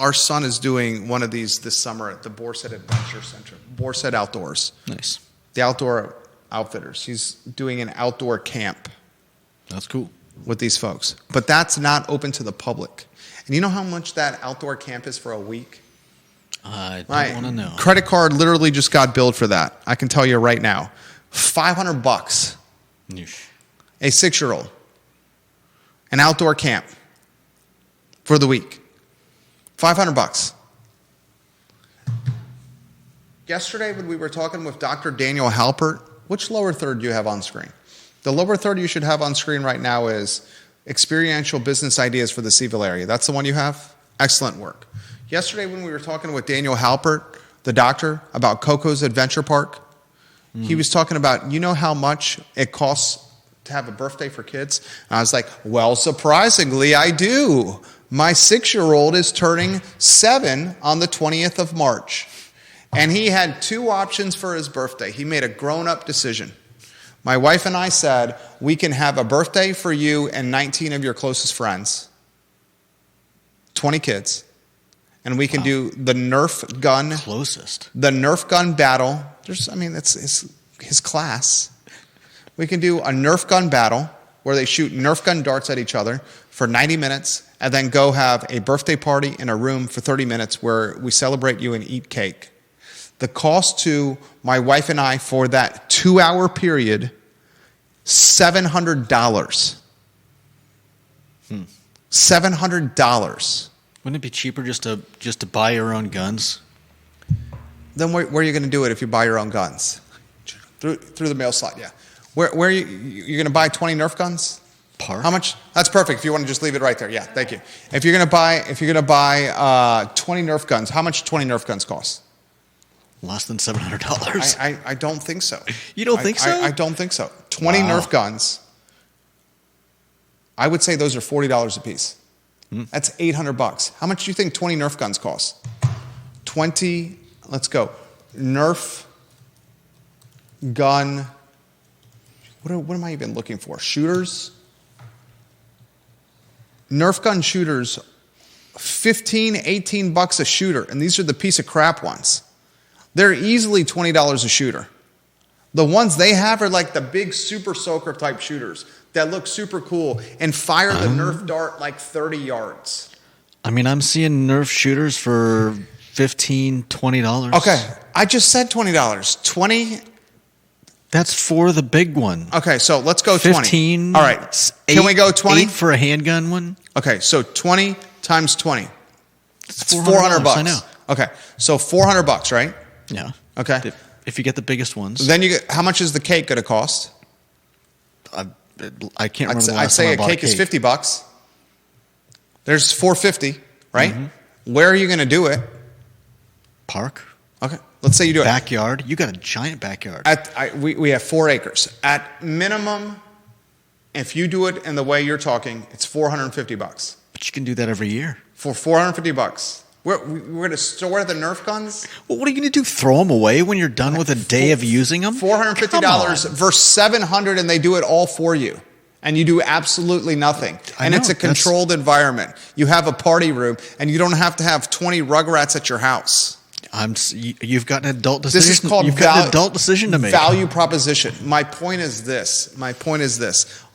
our son is doing one of these this summer at the Borset Adventure Center, Borset Outdoors. Nice. The Outdoor Outfitters. He's doing an outdoor camp. That's cool. With these folks. But that's not open to the public. And you know how much that outdoor camp is for a week? I don't want to know. Credit card literally just got billed for that. I can tell you right now. $500. Yeesh. A 6-year-old. An outdoor camp for the week. $500. Yesterday when we were talking with Dr. Daniel Halpert, which lower third do you have on screen? The lower third you should have on screen right now is Experiential Business Ideas for the CVille area. That's the one you have? Excellent work. Yesterday when we were talking with Daniel Halpert, the doctor, about Coco's Adventure Park, he was talking about, you know how much it costs to have a birthday for kids? And I was like, well, surprisingly, I do. My 6-year-old is turning 7 on the 20th of March. And he had 2 options for his birthday. He made a grown-up decision. My wife and I said, we can have a birthday for you and 19 of your closest friends, 20 kids, and we can do the Nerf gun. Closest. The Nerf gun battle. It's his class. We can do a Nerf gun battle where they shoot Nerf gun darts at each other for 90 minutes and then go have a birthday party in a room for 30 minutes where we celebrate you and eat cake. The cost to my wife and I for that 2-hour period, $700. $700. Wouldn't it be cheaper just to buy your own guns? Then where are you going to do it if you buy your own guns? Through the mail slot, yeah. Where are you're going to buy 20 Nerf guns? Park? How much? That's perfect. If you want to just leave it right there, yeah. Thank you. If you're going to buy 20 Nerf guns, how much 20 Nerf guns cost? Less than $700. I don't think so. You don't think so? I don't think so. 20 Nerf guns. I would say those are $40 a piece. That's $800. How much do you think 20 Nerf guns cost? 20. Let's go. Nerf gun. What am I even looking for? Shooters. Nerf gun shooters. $15, $18 a shooter, and these are the piece of crap ones. They're easily $20 a shooter. The ones they have are like the big super soaker type shooters that look super cool and fire the Nerf dart like 30 yards. I mean, I'm seeing Nerf shooters for $15, $20. Okay, I just said $20. 20. That's for the big one. Okay, so let's go 20. 15. All right, can we go 20? 8 for a handgun one? Okay, so 20 times 20. It's $400. I know. Okay, so $400, right? Yeah. Okay. If you get the biggest ones. Then you get, how much is the cake going to cost? I can't remember the I'd last say time I a bought cake is $50. There's $450, right? Where are you going to do it? Park. Okay, let's say you do it. Backyard. You got a giant backyard. We have 4 acres. At minimum, if you do it in the way you're talking, it's $450. But you can do that every year. For $450. We're going to store the Nerf guns? Well, what are you going to do? Throw them away when you're done with a day of using them? $450 versus $700, and they do it all for you. And you do absolutely nothing. And it's a controlled environment. You have a party room, and you don't have to have 20 Rugrats at your house. You've got an adult decision. This is called You've got an adult decision to make. Value proposition. My point is this.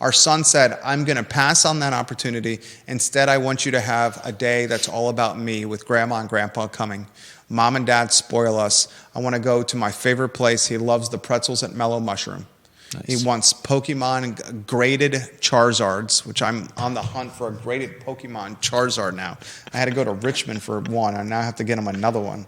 Our son said, I'm going to pass on that opportunity. Instead, I want you to have a day that's all about me with grandma and grandpa coming. Mom and dad spoil us. I want to go to my favorite place. He loves the pretzels at Mellow Mushroom. Nice. He wants Pokemon graded Charizards, which I'm on the hunt for a graded Pokemon Charizard now. I had to go to Richmond for one, and now I have to get him another one.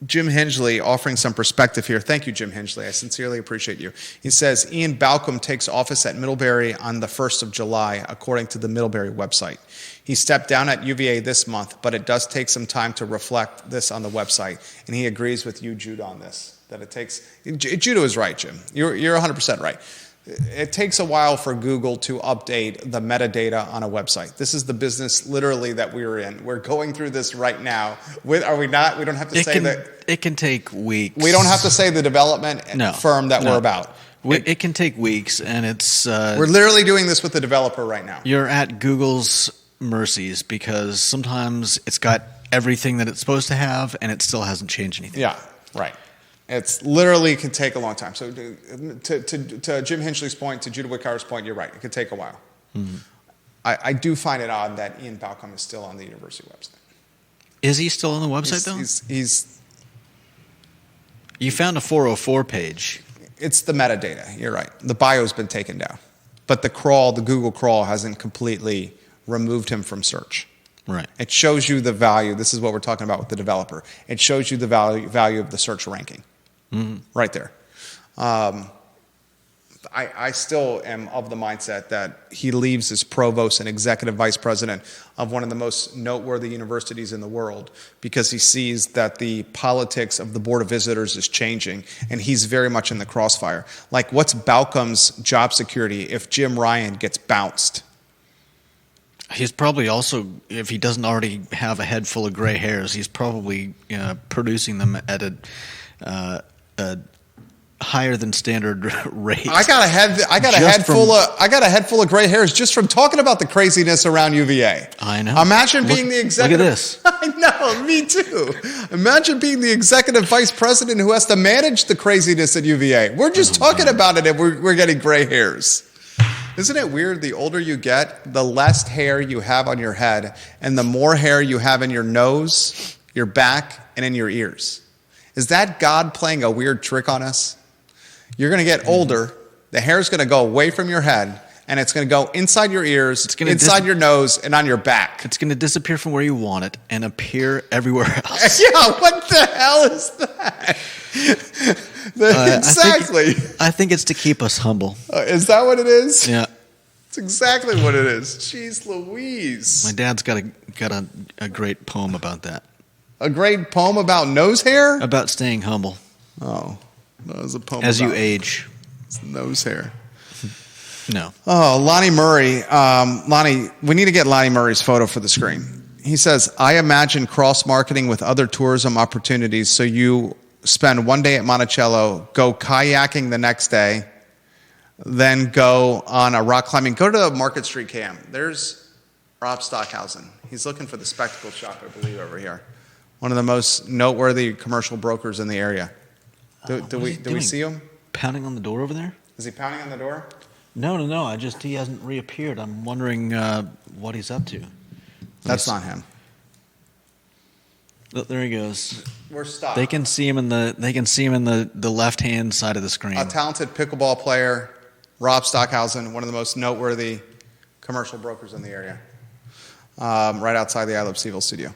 Jim Hingley offering some perspective here. Thank you, Jim Hingley. I sincerely appreciate you. He says, Ian Balcom takes office at Middlebury on the 1st of July, according to the Middlebury website. He stepped down at UVA this month, but it does take some time to reflect this on the website. And he agrees with you, Jude, on this, that it takes... Judo is right, Jim. You're 100% right. It takes a while for Google to update the metadata on a website. This is the business literally that we're in. We're going through this right now. Are we not? We don't have to say that. It can take weeks. We don't have to say the development firm that we're about. It can take weeks, and it's... we're literally doing this with the developer right now. You're at Google's mercies because sometimes it's got everything that it's supposed to have and it still hasn't changed anything. Yeah, right. It's literally can take a long time. So to Jim Hinchley's point, to Judah Wickar's point, you're right. It could take a while. Mm-hmm. I do find it odd that Ian Balcom is still on the university website. Is he still on the website, though? He's. You found a 404 page. It's the metadata. You're right. The bio's been taken down. But the Google crawl hasn't completely removed him from search. Right. It shows you the value. This is what we're talking about with the developer. It shows you the value of the search ranking. Mm-hmm. Right there. I still am of the mindset that he leaves as provost and executive vice president of one of the most noteworthy universities in the world because he sees that the politics of the Board of Visitors is changing and he's very much in the crossfire. Like, what's Balcom's job security if Jim Ryan gets bounced? He's probably also, if he doesn't already have a head full of gray hairs, he's probably producing them at a higher than standard rate. I got a head full of gray hairs just from talking about the craziness around UVA. I know. Imagine being the executive. Look at this. I know, me too. Imagine being the executive vice president who has to manage the craziness at UVA. We're just talking about it and we're getting gray hairs. Isn't it weird? The older you get, the less hair you have on your head and the more hair you have in your nose, your back, and in your ears. Is that God playing a weird trick on us? You're going to get older, the hair's going to go away from your head, and it's going to go inside your ears, inside your nose, and on your back. It's going to disappear from where you want it and appear everywhere else. Yeah, what the hell is that? Exactly. I think it's to keep us humble. Is that what it is? Yeah. It's exactly what it is. Jeez Louise. My dad's got a great poem about that. A great poem about nose hair? About staying humble. Oh. That was a poem as about you age. Nose hair. No. Oh, Lonnie Murray. Lonnie, we need to get Lonnie Murray's photo for the screen. He says, I imagine cross-marketing with other tourism opportunities so you spend one day at Monticello, go kayaking the next day, then go on a rock climbing. Go to Market Street Cam. There's Rob Stockhausen. He's looking for the spectacle shop, I believe, over here. One of the most noteworthy commercial brokers in the area. Do we see him? Pounding on the door over there? Is he pounding on the door? No. He hasn't reappeared. I'm wondering what he's up to. That's not him. Look, there he goes. We're stopped. They can see him in the left hand side of the screen. A talented pickleball player, Rob Stockhausen, one of the most noteworthy commercial brokers in the area, right outside the I Love CVille studio.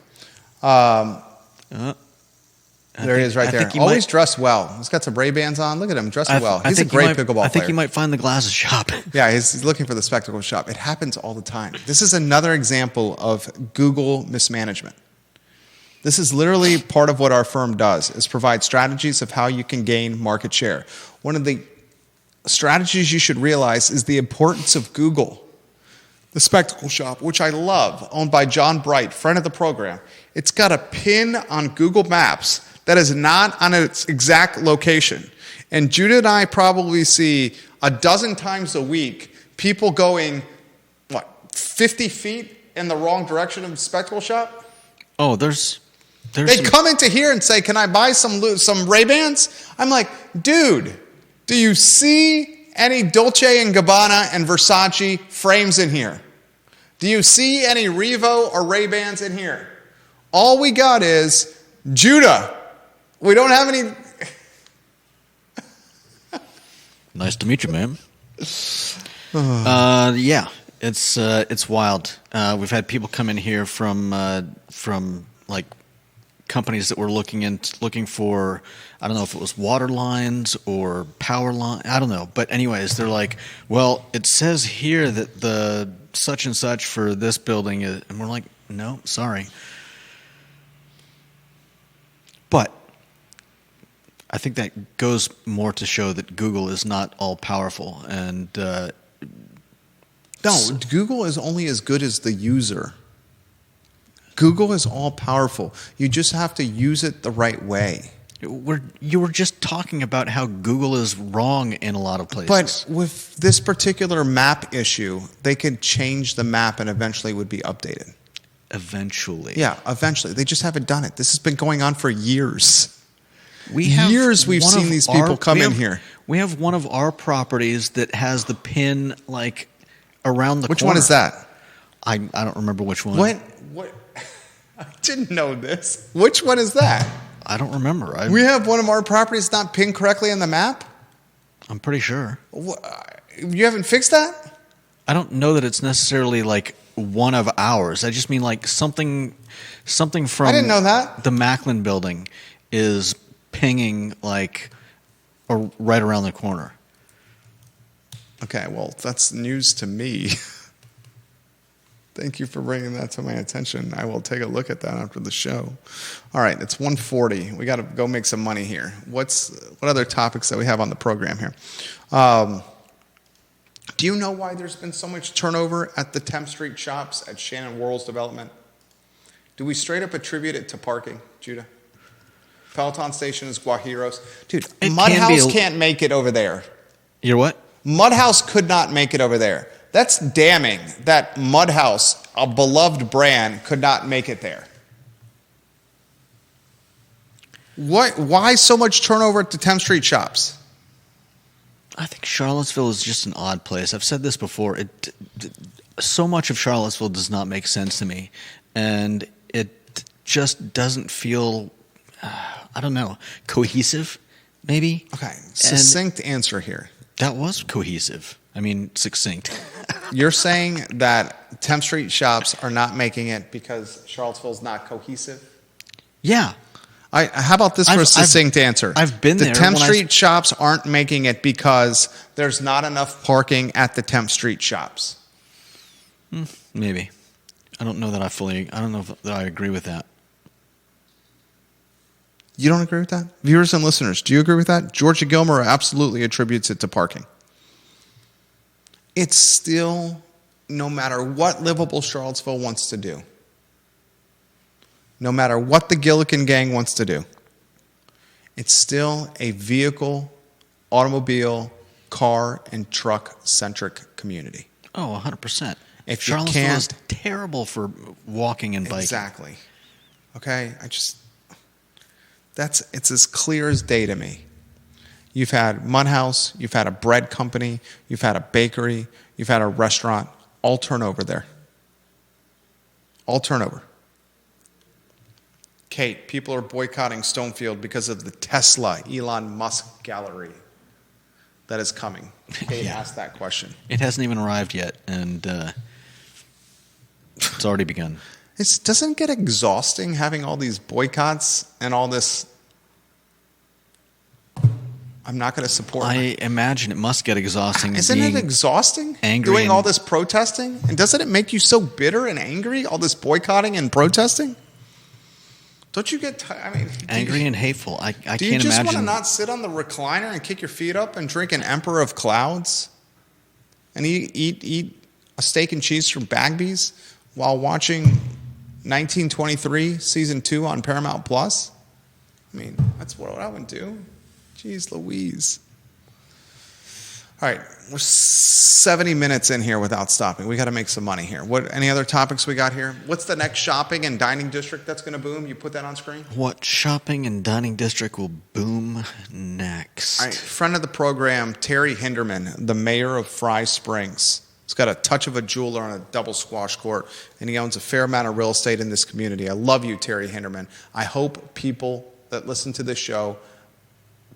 There he is right there. Always dressed well. He's got some Ray-Bans on. Look at him, dressed well. He's a great pickleball player. I think you might find the glasses shop. Yeah, he's looking for the spectacle shop. It happens all the time. This is another example of Google mismanagement. This is literally part of what our firm does, is provide strategies of how you can gain market share. One of the strategies you should realize is the importance of Google. The Spectacle Shop, which I love, owned by John Bright, friend of the program. It's got a pin on Google Maps that is not on its exact location. And Judah and I probably see a dozen times a week people going, 50 feet in the wrong direction of the Spectacle Shop? Oh, They come into here and say, can I buy some Ray-Bans? I'm like, dude, do you see any Dolce & Gabbana and Versace frames in here? Do you see any Revo or Ray-Bans in here? All we got is Judah. We don't have any. Nice to meet you, man. Yeah, it's wild. We've had people come in here from like companies that were looking for, I don't know if it was water lines or power line, I don't know. But anyways, they're like, well, it says here that the such and such for this building is, and we're like, no, sorry. But I think that goes more to show that Google is not all powerful. And no, Google is only as good as the user. Google is all powerful. You just have to use it the right way. You were just talking about how Google is wrong in a lot of places. But with this particular map issue, they could change the map and eventually it would be updated. Eventually. Yeah, eventually. They just haven't done it. This has been going on for years. We've seen these people come in here. We have one of our properties that has the pin like around the Which corner. one is that? I don't remember which one. What? I didn't know this. Which one is that? I don't remember. We have one of our properties not pinned correctly on the map? I'm pretty sure. You haven't fixed that? I don't know that it's necessarily like one of ours. I just mean like something from I didn't know that. The Macklin building is pinging like right around the corner. Okay, well, that's news to me. Thank you for bringing that to my attention. I will take a look at that after the show. All right, it's 1:40. We got to go make some money here. What other topics that we have on the program here? Do you know why there's been so much turnover at the 10th Street shops at Shannon Worrell's development? Do we straight up attribute it to parking, Judah? Peloton Station is Guajiros. Dude, Mudhouse can't make it over there. You're what? Mudhouse could not make it over there. That's damning that Mudhouse, a beloved brand, could not make it there. Why so much turnover at the 10th Street shops? I think Charlottesville is just an odd place. I've said this before. So much of Charlottesville does not make sense to me, and it just doesn't feel, I don't know, cohesive, maybe? Okay, succinct answer here. That was cohesive. I mean, succinct. You're saying that 10th Street shops are not making it because Charlottesville's not cohesive? Yeah. How about this for a succinct answer? I've been there. The 10th Street shops aren't making it because there's not enough parking at the 10th Street shops. Maybe. I don't know that I agree with that. You don't agree with that? Viewers and listeners, do you agree with that? Georgia Gilmer absolutely attributes it to parking. It's still, no matter what livable Charlottesville wants to do, no matter what the Gillikin gang wants to do, it's still a vehicle, automobile, car, and truck-centric community. Oh, 100%. If Charlottesville is terrible for walking and biking. Exactly. Okay? It's as clear as day to me. You've had Mudhouse, you've had a bread company, you've had a bakery, you've had a restaurant, all turnover there. All turnover. Kate, people are boycotting Stonefield because of the Tesla Elon Musk gallery that is coming. Kate asked that question. It hasn't even arrived yet, and it's already begun. Doesn't it get exhausting having all these boycotts and all this? I'm not going to support. I imagine it must get exhausting. Isn't it exhausting? Angry doing all this protesting? And doesn't it make you so bitter and angry, all this boycotting and protesting? Don't you get angry and hateful? I can't imagine. Do you just want to not sit on the recliner and kick your feet up and drink an Emperor of Clouds and eat a steak and cheese from Bagby's while watching 1923 season 2 on Paramount Plus? I mean, that's what I would do. Jeez Louise. All right, we're 70 minutes in here without stopping. We got to make some money here. Any other topics we got here? What's the next shopping and dining district that's going to boom? You put that on screen? What shopping and dining district will boom next? All right, friend of the program, Terry Hinderman, the mayor of Fry Springs. He's got a touch of a jeweler on a double squash court, and he owns a fair amount of real estate in this community. I love you, Terry Hinderman. I hope people that listen to this show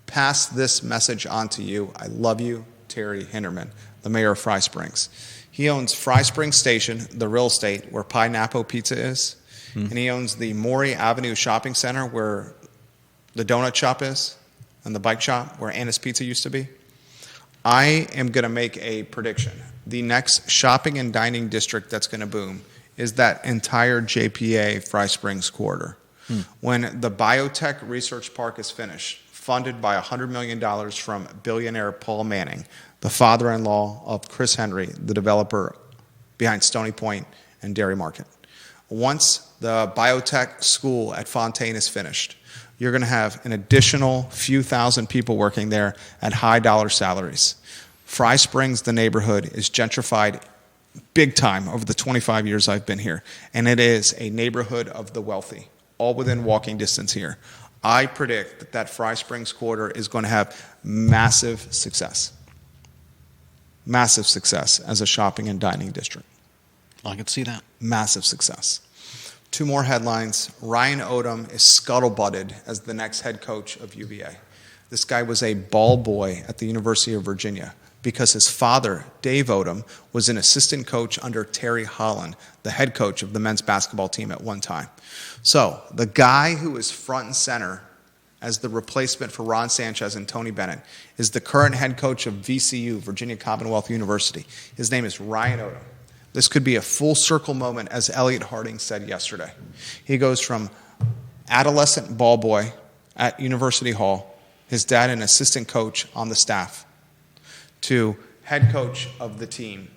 pass this message on to you. I love you, Terry Hinderman, the mayor of Fry Springs. He owns Fry Springs Station, the real estate where Pie Napo Pizza is, and he owns the Maury Avenue Shopping Center where the donut shop is and the bike shop where Anna's Pizza used to be. I am going to make a prediction. The next shopping and dining district that's going to boom is that entire JPA Fry Springs corridor. When the biotech research park is finished, funded by $100 million from billionaire Paul Manning, the father-in-law of Chris Henry, the developer behind Stony Point and Dairy Market. Once the biotech school at Fontaine is finished, you're going to have an additional few thousand people working there at high dollar salaries. Fry Springs, the neighborhood, is gentrified big time over the 25 years I've been here. And it is a neighborhood of the wealthy, all within walking distance here. I predict that Fry Springs quarter is going to have massive success. Massive success as a shopping and dining district. I can see that. Massive success. Two more headlines. Ryan Odom is scuttlebutted as the next head coach of UVA. This guy was a ball boy at the University of Virginia because his father, Dave Odom, was an assistant coach under Terry Holland, the head coach of the men's basketball team at one time. So the guy who is front and center as the replacement for Ron Sanchez and Tony Bennett is the current head coach of VCU, Virginia Commonwealth University. His name is Ryan Odom. This could be a full circle moment, as Elliot Harding said yesterday. He goes from adolescent ball boy at University Hall, his dad an assistant coach on the staff, to head coach of the team.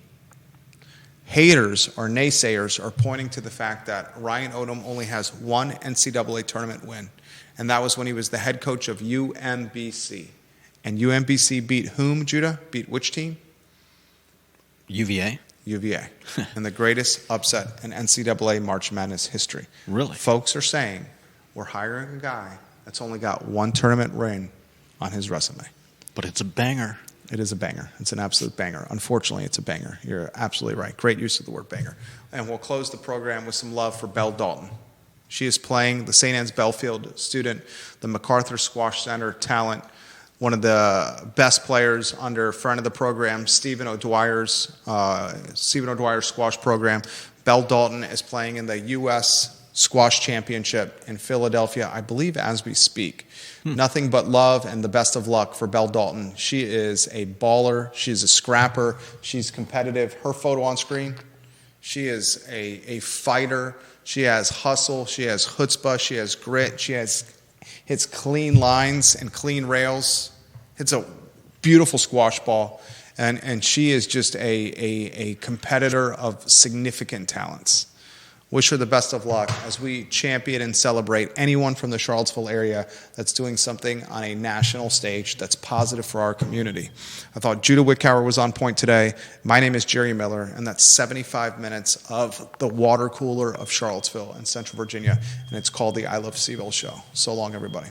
Haters or naysayers are pointing to the fact that Ryan Odom only has one NCAA tournament win, and that was when he was the head coach of UMBC. And UMBC beat whom, Judah? Beat which team? UVA. UVA, and the greatest upset in NCAA March Madness history. Really? Folks are saying we're hiring a guy that's only got one tournament ring on his resume. But it's a banger. It is a banger. It's an absolute banger. Unfortunately, it's a banger. You're absolutely right. Great use of the word banger. And we'll close the program with some love for Belle Dalton. She is playing the St. Anne's Belfield student, the MacArthur Squash Center talent, one of the best players under friend of the program, Stephen O'Dwyer's squash program. Belle Dalton is playing in the U.S. Squash Championship in Philadelphia, I believe, as we speak. Nothing but love and the best of luck for Belle Dalton. She is a baller. She's a scrapper. She's competitive. Her photo on screen, she is a fighter. She has hustle. She has chutzpah. She has grit. She hits clean lines and clean rails. It's a beautiful squash ball. And she is just a competitor of significant talents. Wish her the best of luck as we champion and celebrate anyone from the Charlottesville area that's doing something on a national stage that's positive for our community. I thought Judah Wickower was on point today. My name is Jerry Miller, and that's 75 minutes of the water cooler of Charlottesville in Central Virginia, and it's called the I Love CVille Show. So long, everybody.